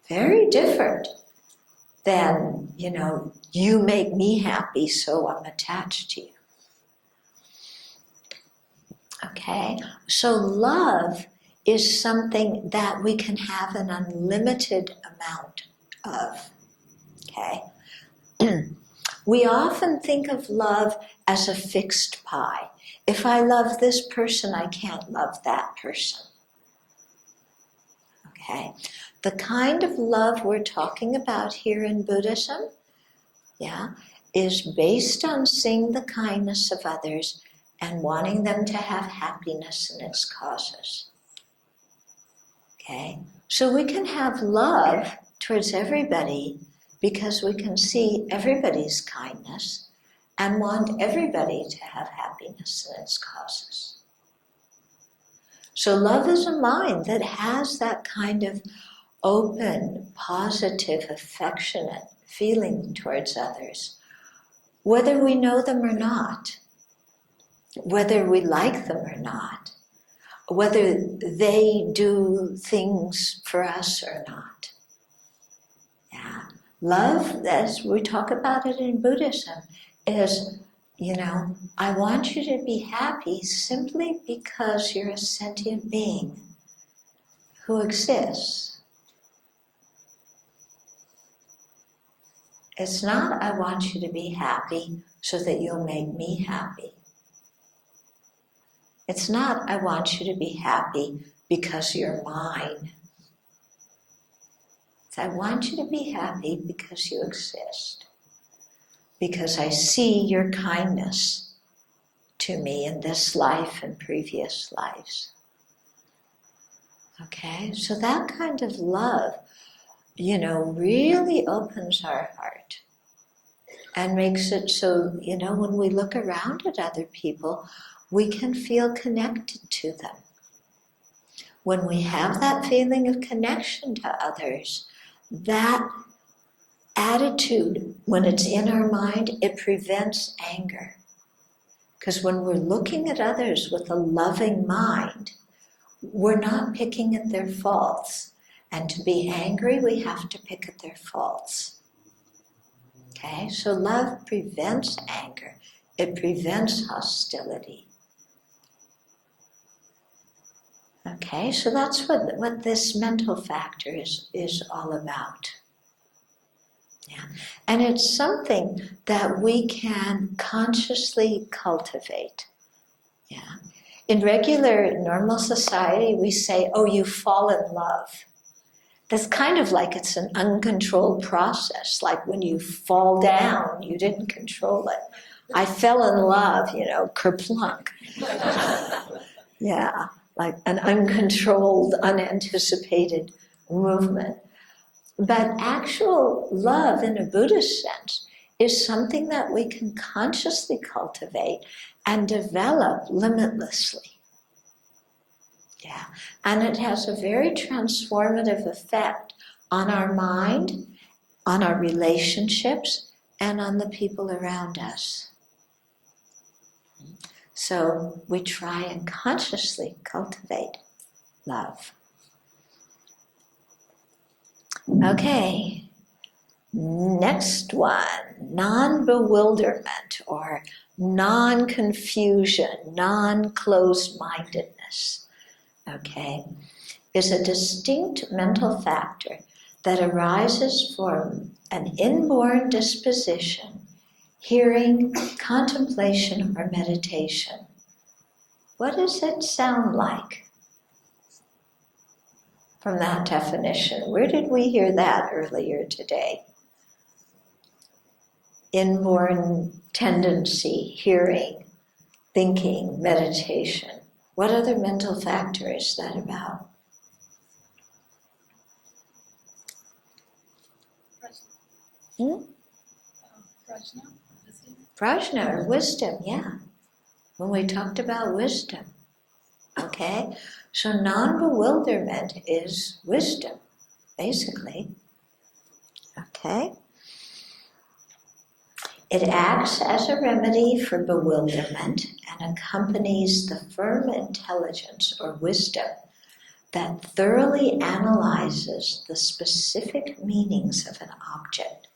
Very different than, you make me happy, so I'm attached to you. Okay? So love is something that we can have an unlimited amount of. Okay? We often think of love as a fixed pie. If I love this person, I can't love that person. Okay? The kind of love we're talking about here in Buddhism, is based on seeing the kindness of others and wanting them to have happiness in its causes. Okay? So we can have love towards everybody because we can see everybody's kindness and want everybody to have happiness in its causes. So love is a mind that has that kind of open, positive, affectionate feeling towards others, whether we know them or not, whether we like them or not, whether they do things for us or not. Yeah. Love, as we talk about it in Buddhism, is, I want you to be happy simply because you're a sentient being who exists. It's not, I want you to be happy so that you'll make me happy. It's not, I want you to be happy because you're mine. It's, I want you to be happy because you exist. Because I see your kindness to me in this life and previous lives. Okay, so that kind of love, really opens our heart and makes it so, when we look around at other people, we can feel connected to them. When we have that feeling of connection to others, that attitude, when it's in our mind, it prevents anger. Because when we're looking at others with a loving mind, we're not picking at their faults. And to be angry, we have to pick at their faults. Okay, so love prevents anger. It prevents hostility. Okay, so that's what this mental factor is all about. Yeah. And it's something that we can consciously cultivate. Yeah. In regular, normal society, we say, oh, you fall in love. That's kind of like it's an uncontrolled process, like when you fall down, you didn't control it. I fell in love, kerplunk. Yeah, like an uncontrolled, unanticipated movement. But actual love in a Buddhist sense is something that we can consciously cultivate and develop limitlessly. Yeah, and it has a very transformative effect on our mind, on our relationships, and on the people around us. So we try and consciously cultivate love. Okay, next one, non-bewilderment or non-confusion, non-closed-mindedness, okay, is a distinct mental factor that arises from an inborn disposition, hearing, contemplation, or meditation. What does it sound like? From that definition, where did we hear that earlier today? Inborn tendency, hearing, thinking, meditation. What other mental factor is that about? Prajna or wisdom, yeah. When we talked about wisdom. Okay? So non-bewilderment is wisdom, basically. Okay? It acts as a remedy for bewilderment and accompanies the firm intelligence or wisdom that thoroughly analyzes the specific meanings of an object.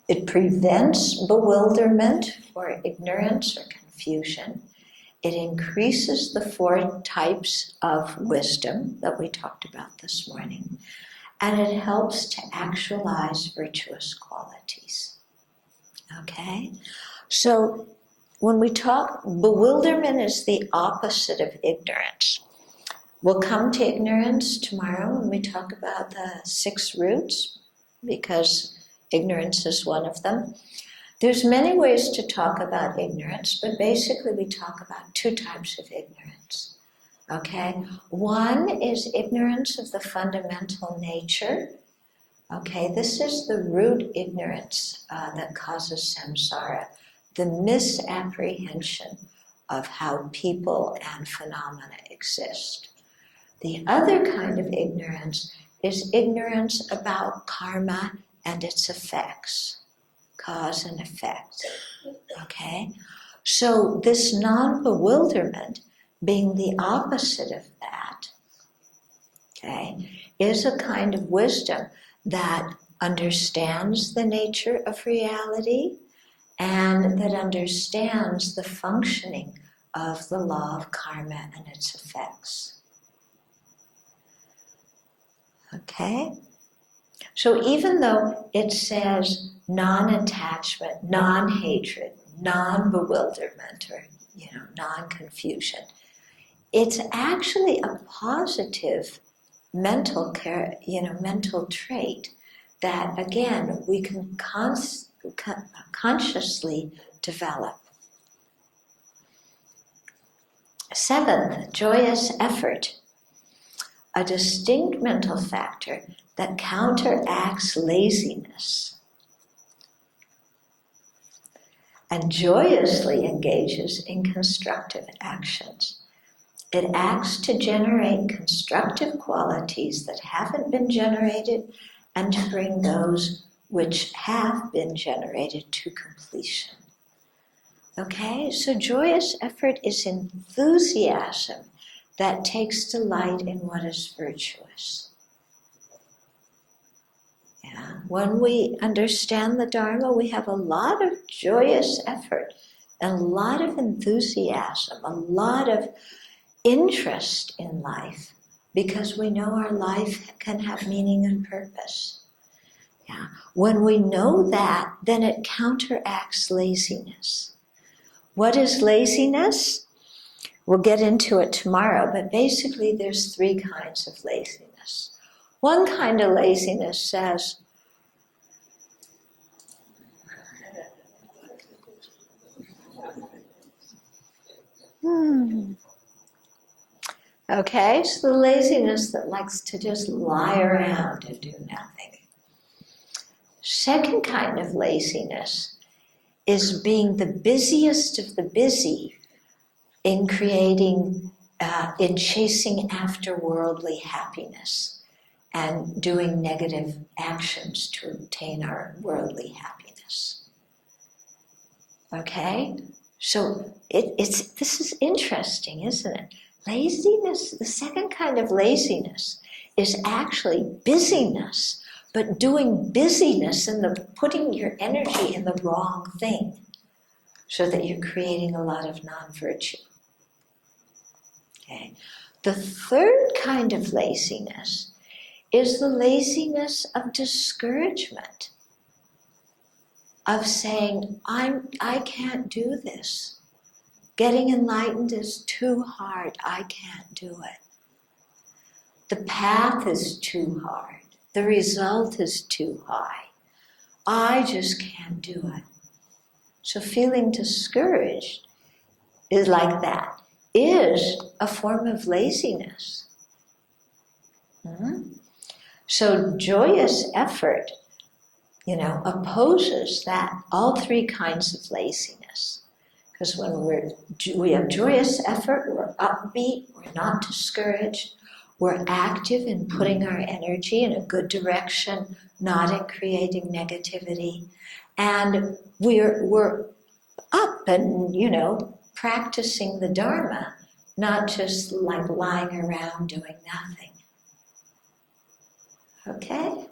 It prevents bewilderment or ignorance or confusion. It increases the 4 types of wisdom that we talked about this morning, and it helps to actualize virtuous qualities. Okay? So when we talk, bewilderment is the opposite of ignorance. We'll come to ignorance tomorrow when we talk about the 6 roots, because ignorance is one of them. There's many ways to talk about ignorance, but basically we talk about 2 types of ignorance. Okay? One is ignorance of the fundamental nature. Okay, this is the root ignorance that causes samsara, the misapprehension of how people and phenomena exist. The other kind of ignorance is ignorance about karma and its effects, cause and effect. Okay? So this non-bewilderment, being the opposite of that, okay, is a kind of wisdom that understands the nature of reality and that understands the functioning of the law of karma and its effects. Okay? So even though it says non-attachment, non-hatred, non-bewilderment, or non-confusion, it's actually a positive mental trait that, again, we can consciously develop. Seventh, joyous effort, a distinct mental factor that counteracts laziness and joyously engages in constructive actions. It acts to generate constructive qualities that haven't been generated and to bring those which have been generated to completion. Okay, so joyous effort is enthusiasm that takes delight in what is virtuous. Yeah, when we understand the Dharma, we have a lot of joyous effort, a lot of enthusiasm, a lot of interest in life, because we know our life can have meaning and purpose. Yeah. When we know that, then it counteracts laziness. What is laziness? We'll get into it tomorrow, but basically there's three kinds of laziness. One kind of laziness says, Okay, so the laziness that likes to just lie around and do nothing. Second kind of laziness is being the busiest of the busy in creating, in chasing after worldly happiness and doing negative actions to obtain our worldly happiness. Okay? So this is interesting, isn't it? Laziness, the second kind of laziness is actually busyness, but doing busyness and putting your energy in the wrong thing so that you're creating a lot of non-virtue. Okay. The third kind of laziness is the laziness of discouragement, of saying, I can't do this. Getting enlightened is too hard. I can't do it. The path is too hard. The result is too high. I just can't do it. So feeling discouraged is like that, is a form of laziness. So joyous effort, opposes that, all three kinds of laziness. Because when we have joyous effort, we're upbeat, we're not discouraged, we're active in putting our energy in a good direction, not in creating negativity, and we're up and, practicing the Dharma, not just like lying around doing nothing. Okay?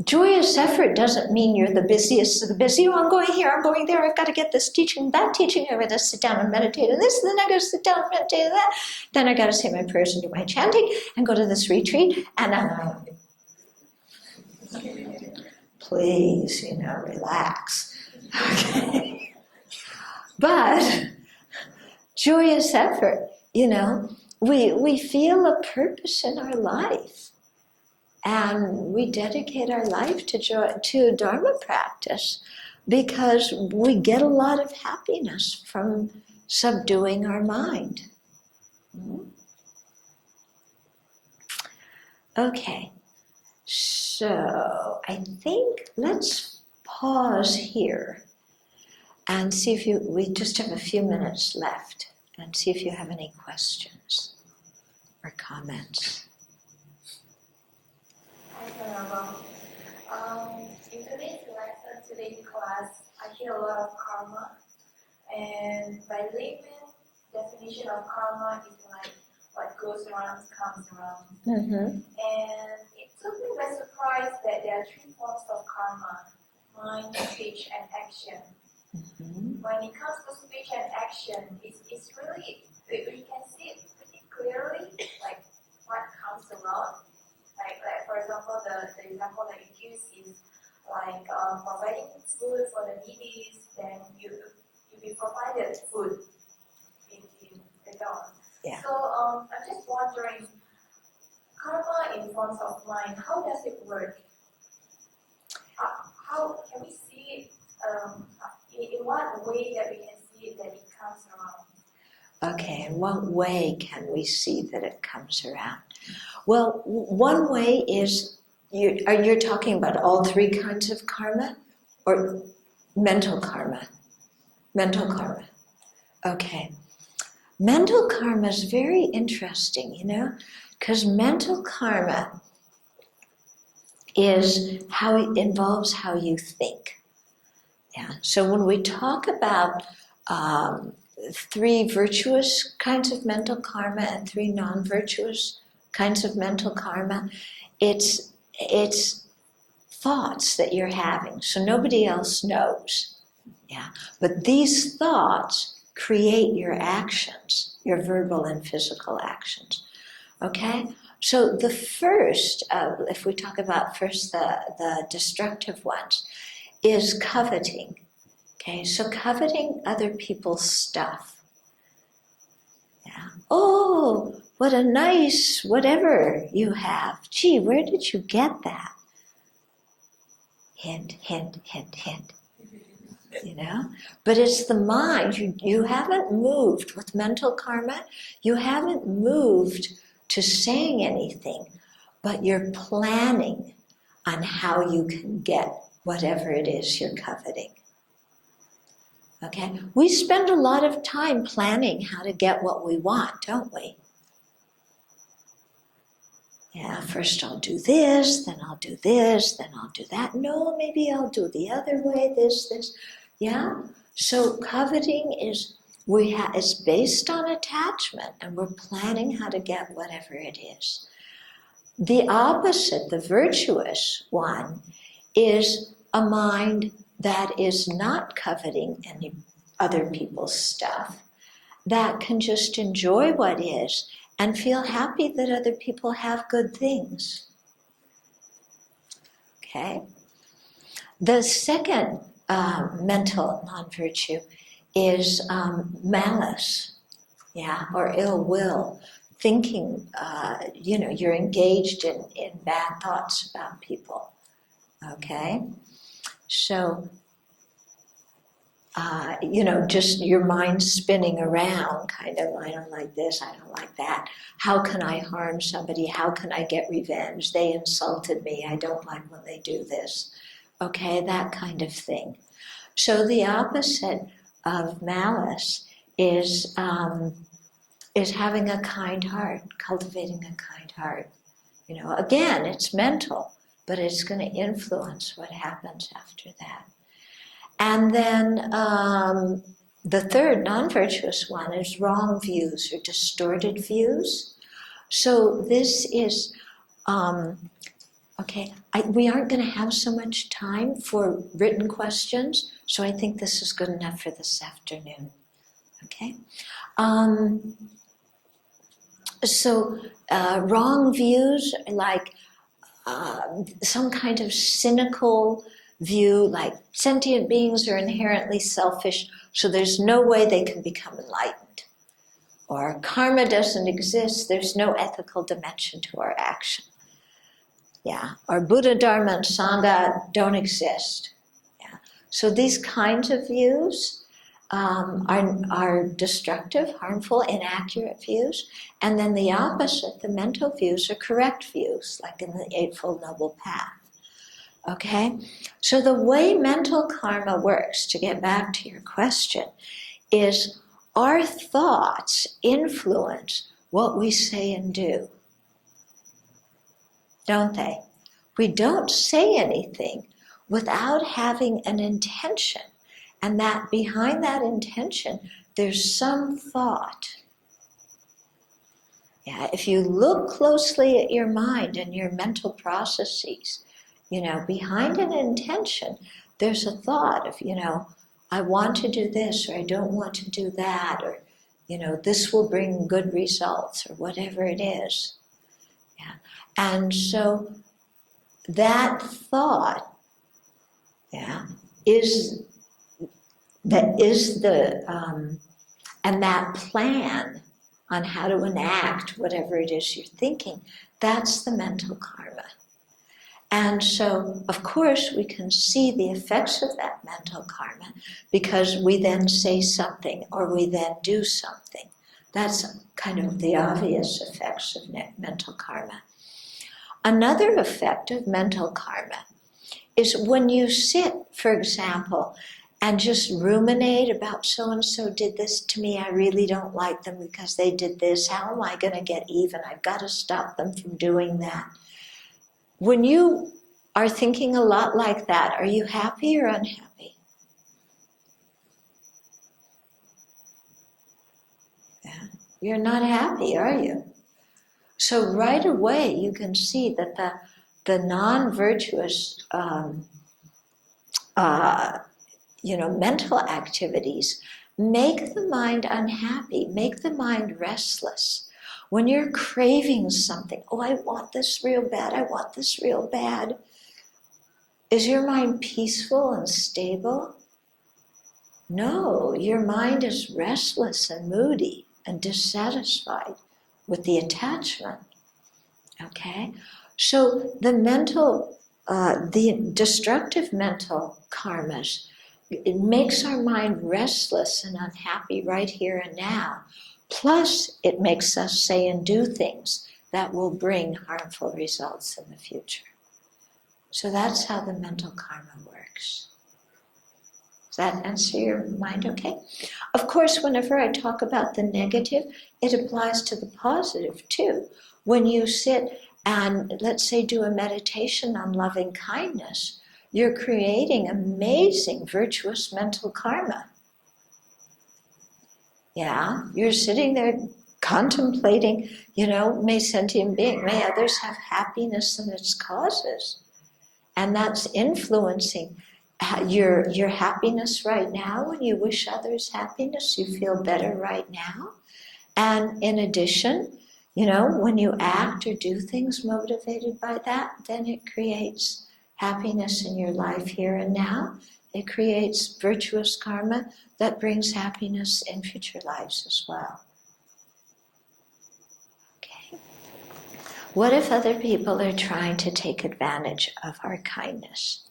Joyous effort doesn't mean you're the busiest of the busy. Oh, I'm going here, I'm going there, I've got to get this teaching, that teaching, I've got to sit down and meditate on this, then I got to sit down and meditate on that, then I got to say my prayers and do my chanting, and go to this retreat, and I'm please, relax. Okay? But joyous effort, we feel a purpose in our life. And we dedicate our life to Dharma practice because we get a lot of happiness from subduing our mind. Okay, so I think let's pause here and see if we just have a few minutes left and see if you have any questions or comments. In today's lesson, today's class, I hear a lot of karma, and by layman definition of karma is like what goes around comes around. And it took me by surprise that there are three forms of karma: mind, speech, and action. When it comes to speech and action, it's really, we can see it pretty clearly, like what comes around. Like for example, the example that like providing food for the needy, then you be provided food in return. Yeah. So I'm just wondering, karma in forms of mind, how does it work? How can we see it? In what way that we can see it that it comes around? Okay, in what way can we see that it comes around? Well, one way is, you're talking about all three kinds of karma? Or mental karma? Mental karma. Okay. Mental karma is very interesting, because mental karma involves how you think. Yeah. So when we talk about three virtuous kinds of mental karma and three non-virtuous kinds of mental karma, it's thoughts that you're having, so nobody else knows. Yeah. But these thoughts create your actions, your verbal and physical actions. Okay? So the first, if we talk about first the destructive ones, is coveting. Okay, so coveting other people's stuff. Yeah. Oh, what a nice whatever you have. Gee, where did you get that? Hint, hint, hint, hint. But it's the mind. You haven't moved with mental karma. You haven't moved to saying anything, but you're planning on how you can get whatever it is you're coveting. Okay? We spend a lot of time planning how to get what we want, don't we? Yeah, first I'll do this, then I'll do this, then I'll do that. No, maybe I'll do the other way, this. Yeah? So coveting is based on attachment, and we're planning how to get whatever it is. The opposite, the virtuous one, is a mind that is not coveting any other people's stuff, that can just enjoy what is and feel happy that other people have good things. Okay? The second mental non-virtue is malice, or ill will, thinking, you're engaged in bad thoughts about people. Okay? So, just your mind spinning around, kind of, I don't like this, I don't like that. How can I harm somebody? How can I get revenge? They insulted me. I don't like when they do this. Okay, that kind of thing. So the opposite of malice is having a kind heart, cultivating a kind heart. Again, it's mental, but it's going to influence what happens after that. And then the third non-virtuous one is wrong views or distorted views. So this is, we aren't going to have so much time for written questions, so I think this is good enough for this afternoon. Okay? Wrong views, like some kind of cynical view, like sentient beings are inherently selfish, so there's no way they can become enlightened. Or karma doesn't exist, there's no ethical dimension to our action. Yeah. Or Buddha, Dharma, and Sangha don't exist. Yeah. So these kinds of views are destructive, harmful, inaccurate views. And then the opposite, the mental views, are correct views, like in the Eightfold Noble Path. Okay? So the way mental karma works, to get back to your question, is our thoughts influence what we say and do. Don't they? We don't say anything without having an intention. And that behind that intention, there's some thought. Yeah, if you look closely at your mind and your mental processes, behind an intention, there's a thought of, I want to do this, or I don't want to do that, or, this will bring good results, or whatever it is. Yeah. And so that thought Yeah, is the and that plan on how to enact whatever it is you're thinking, that's the mental karma. And so, of course, we can see the effects of that mental karma because we then say something or we then do something. That's kind of the obvious effects of mental karma. Another effect of mental karma is when you sit, for example, and just ruminate about so-and-so did this to me, I really don't like them because they did this, how am I going to get even? I've got to stop them from doing that. When you are thinking a lot like that, are you happy or unhappy? Yeah. You're not happy, are you? So right away you can see that the non-virtuous mental activities make the mind unhappy, make the mind restless. When you're craving something, oh, I want this real bad, I want this real bad. Is your mind peaceful and stable? No, your mind is restless and moody and dissatisfied with the attachment. Okay? So the destructive mental karmas, it makes our mind restless and unhappy right here and now. Plus, it makes us say and do things that will bring harmful results in the future. So that's how the mental karma works. Does that answer your mind okay? Of course, whenever I talk about the negative, it applies to the positive too. When you sit and, let's say, do a meditation on loving kindness, you're creating amazing virtuous mental karma. Yeah, you're sitting there contemplating, may sentient being, may others have happiness and its causes. And that's influencing your happiness right now. When you wish others happiness, you feel better right now. And in addition, when you act or do things motivated by that, then it creates happiness in your life here and now. It creates virtuous karma that brings happiness in future lives as well. Okay. What if other people are trying to take advantage of our kindness?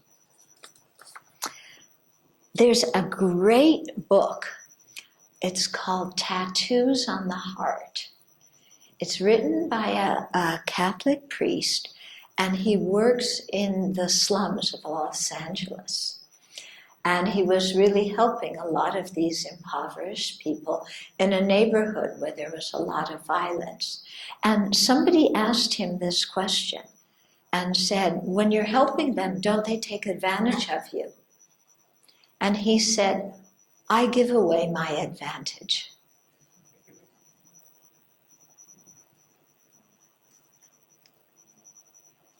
There's a great book. It's called Tattoos on the Heart. It's written by a Catholic priest, and he works in the slums of Los Angeles. And he was really helping a lot of these impoverished people in a neighborhood where there was a lot of violence. And somebody asked him this question and said, when you're helping them, don't they take advantage of you? And he said, I give away my advantage.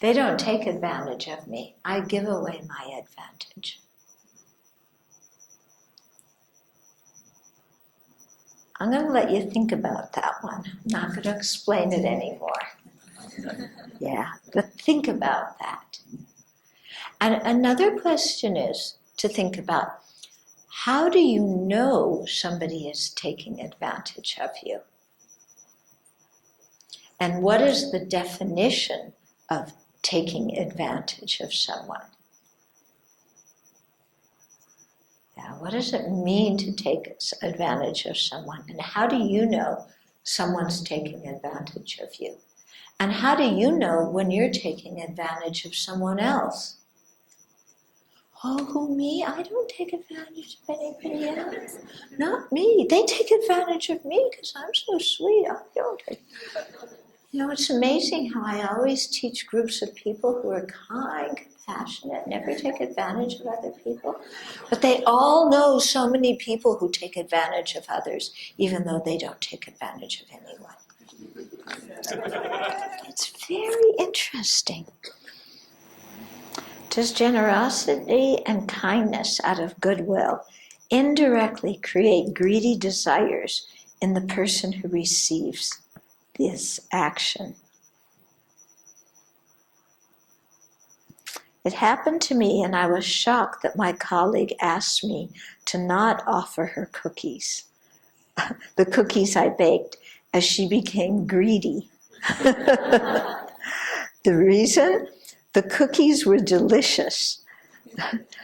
They don't take advantage of me. I give away my advantage. I'm going to let you think about that one. I'm not going to explain it anymore. Yeah, but think about that. And another question is to think about, how do you know somebody is taking advantage of you? And what is the definition of taking advantage of someone? Yeah, what does it mean to take advantage of someone? And how do you know someone's taking advantage of you? And how do you know when you're taking advantage of someone else? Oh, who, me? I don't take advantage of anybody else. Not me. They take advantage of me because I'm so sweet. I don't. It's amazing how I always teach groups of people who are kind, compassionate, never take advantage of other people. But they all know so many people who take advantage of others, even though they don't take advantage of anyone. It's very interesting. Does generosity and kindness out of goodwill indirectly create greedy desires in the person who receives this action? It happened to me, and I was shocked that my colleague asked me to not offer her cookies, the cookies I baked, as she became greedy. The reason? The cookies were delicious.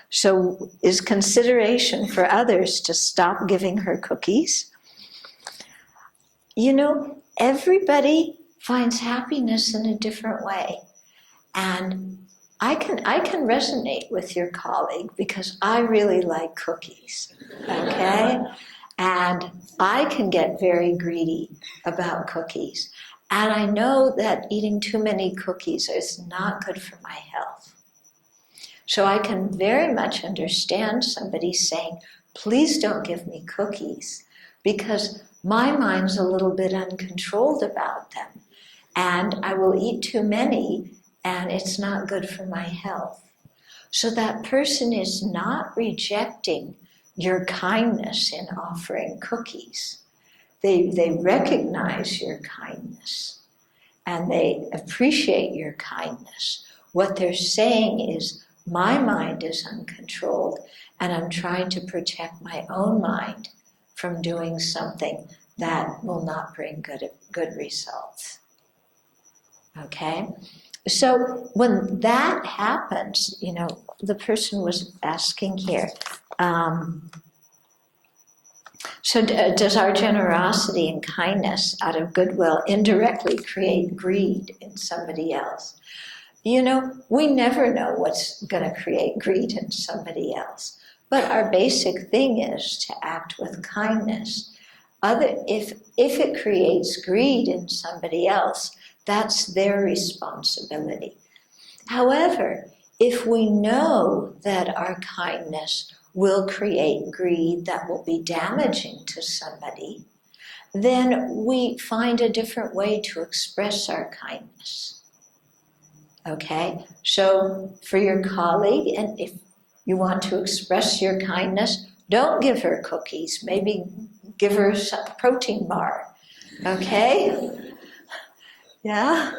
So is consideration for others to stop giving her cookies? You know, everybody finds happiness in a different way. And I can resonate with your colleague because I really like cookies, okay? And I can get very greedy about cookies. And I know that eating too many cookies is not good for my health. So I can very much understand somebody saying, please don't give me cookies, because my mind's a little bit uncontrolled about them. And I will eat too many, and it's not good for my health. So that person is not rejecting your kindness in offering cookies. They recognize your kindness, and they appreciate your kindness. What they're saying is, my mind is uncontrolled, and I'm trying to protect my own mind from doing something that will not bring good results. Okay? So when that happens, you know, the person was asking here, so does our generosity and kindness out of goodwill indirectly create greed in somebody else? You know, we never know what's going to create greed in somebody else. But our basic thing is to act with kindness. If it creates greed in somebody else, that's their responsibility. However, if we know that our kindness will create greed that will be damaging to somebody, then we find a different way to express our kindness. Okay? So for your colleague, and if you want to express your kindness, don't give her cookies. Maybe give her a protein bar. Okay? Yeah?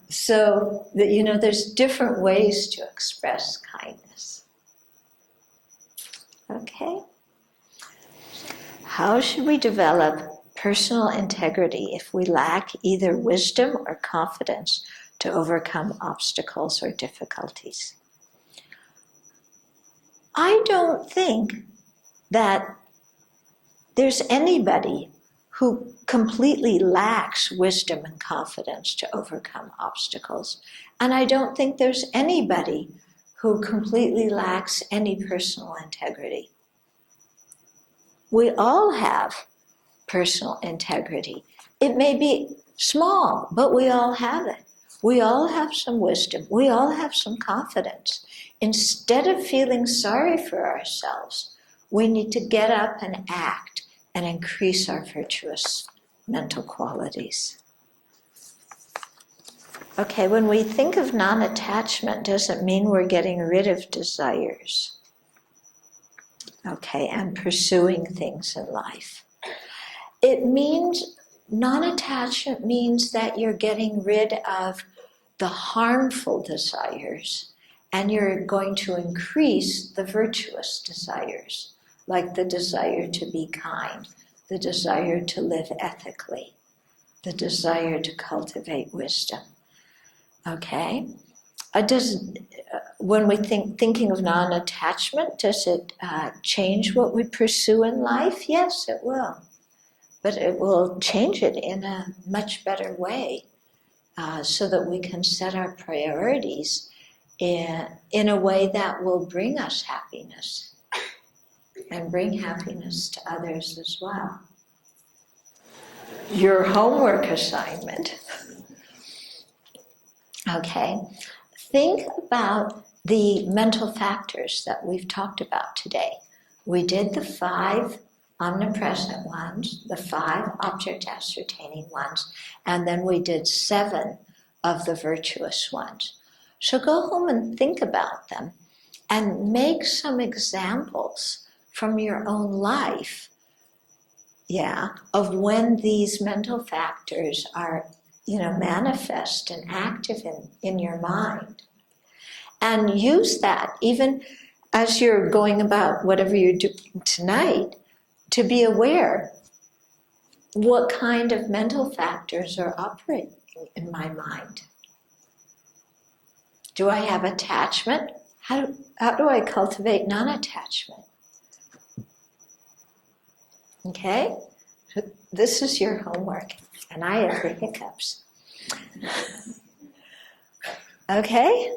So, you know, there's different ways to express kindness. Okay? How should we develop personal integrity if we lack either wisdom or confidence to overcome obstacles or difficulties? I don't think that there's anybody who completely lacks wisdom and confidence to overcome obstacles. And I don't think there's anybody who completely lacks any personal integrity. We all have personal integrity. It may be small, but we all have it. We all have some wisdom. We all have some confidence. Instead of feeling sorry for ourselves, we need to get up and act and increase our virtuous mental qualities. Okay, when we think of non-attachment, doesn't mean we're getting rid of desires. Okay, and pursuing things in life. It means, non-attachment means that you're getting rid of the harmful desires and you're going to increase the virtuous desires, like the desire to be kind, the desire to live ethically, the desire to cultivate wisdom. Okay? When we thinking of non-attachment, does it change what we pursue in life? Yes, it will. But it will change it in a much better way so that we can set our priorities in a way that will bring us happiness and bring happiness to others as well. Your homework assignment. Okay. Think about the mental factors that we've talked about today. We did the 5 omnipresent ones, the 5 object ascertaining ones, and then we did 7 of the virtuous ones. So go home and think about them and make some examples from your own life, of when these mental factors are, manifest and active in your mind. And use that, even as you're going about whatever you're doing tonight, to be aware what kind of mental factors are operating in my mind. Do I have attachment? How do I cultivate non-attachment? Okay? So this is your homework, and I have the hiccups. Okay?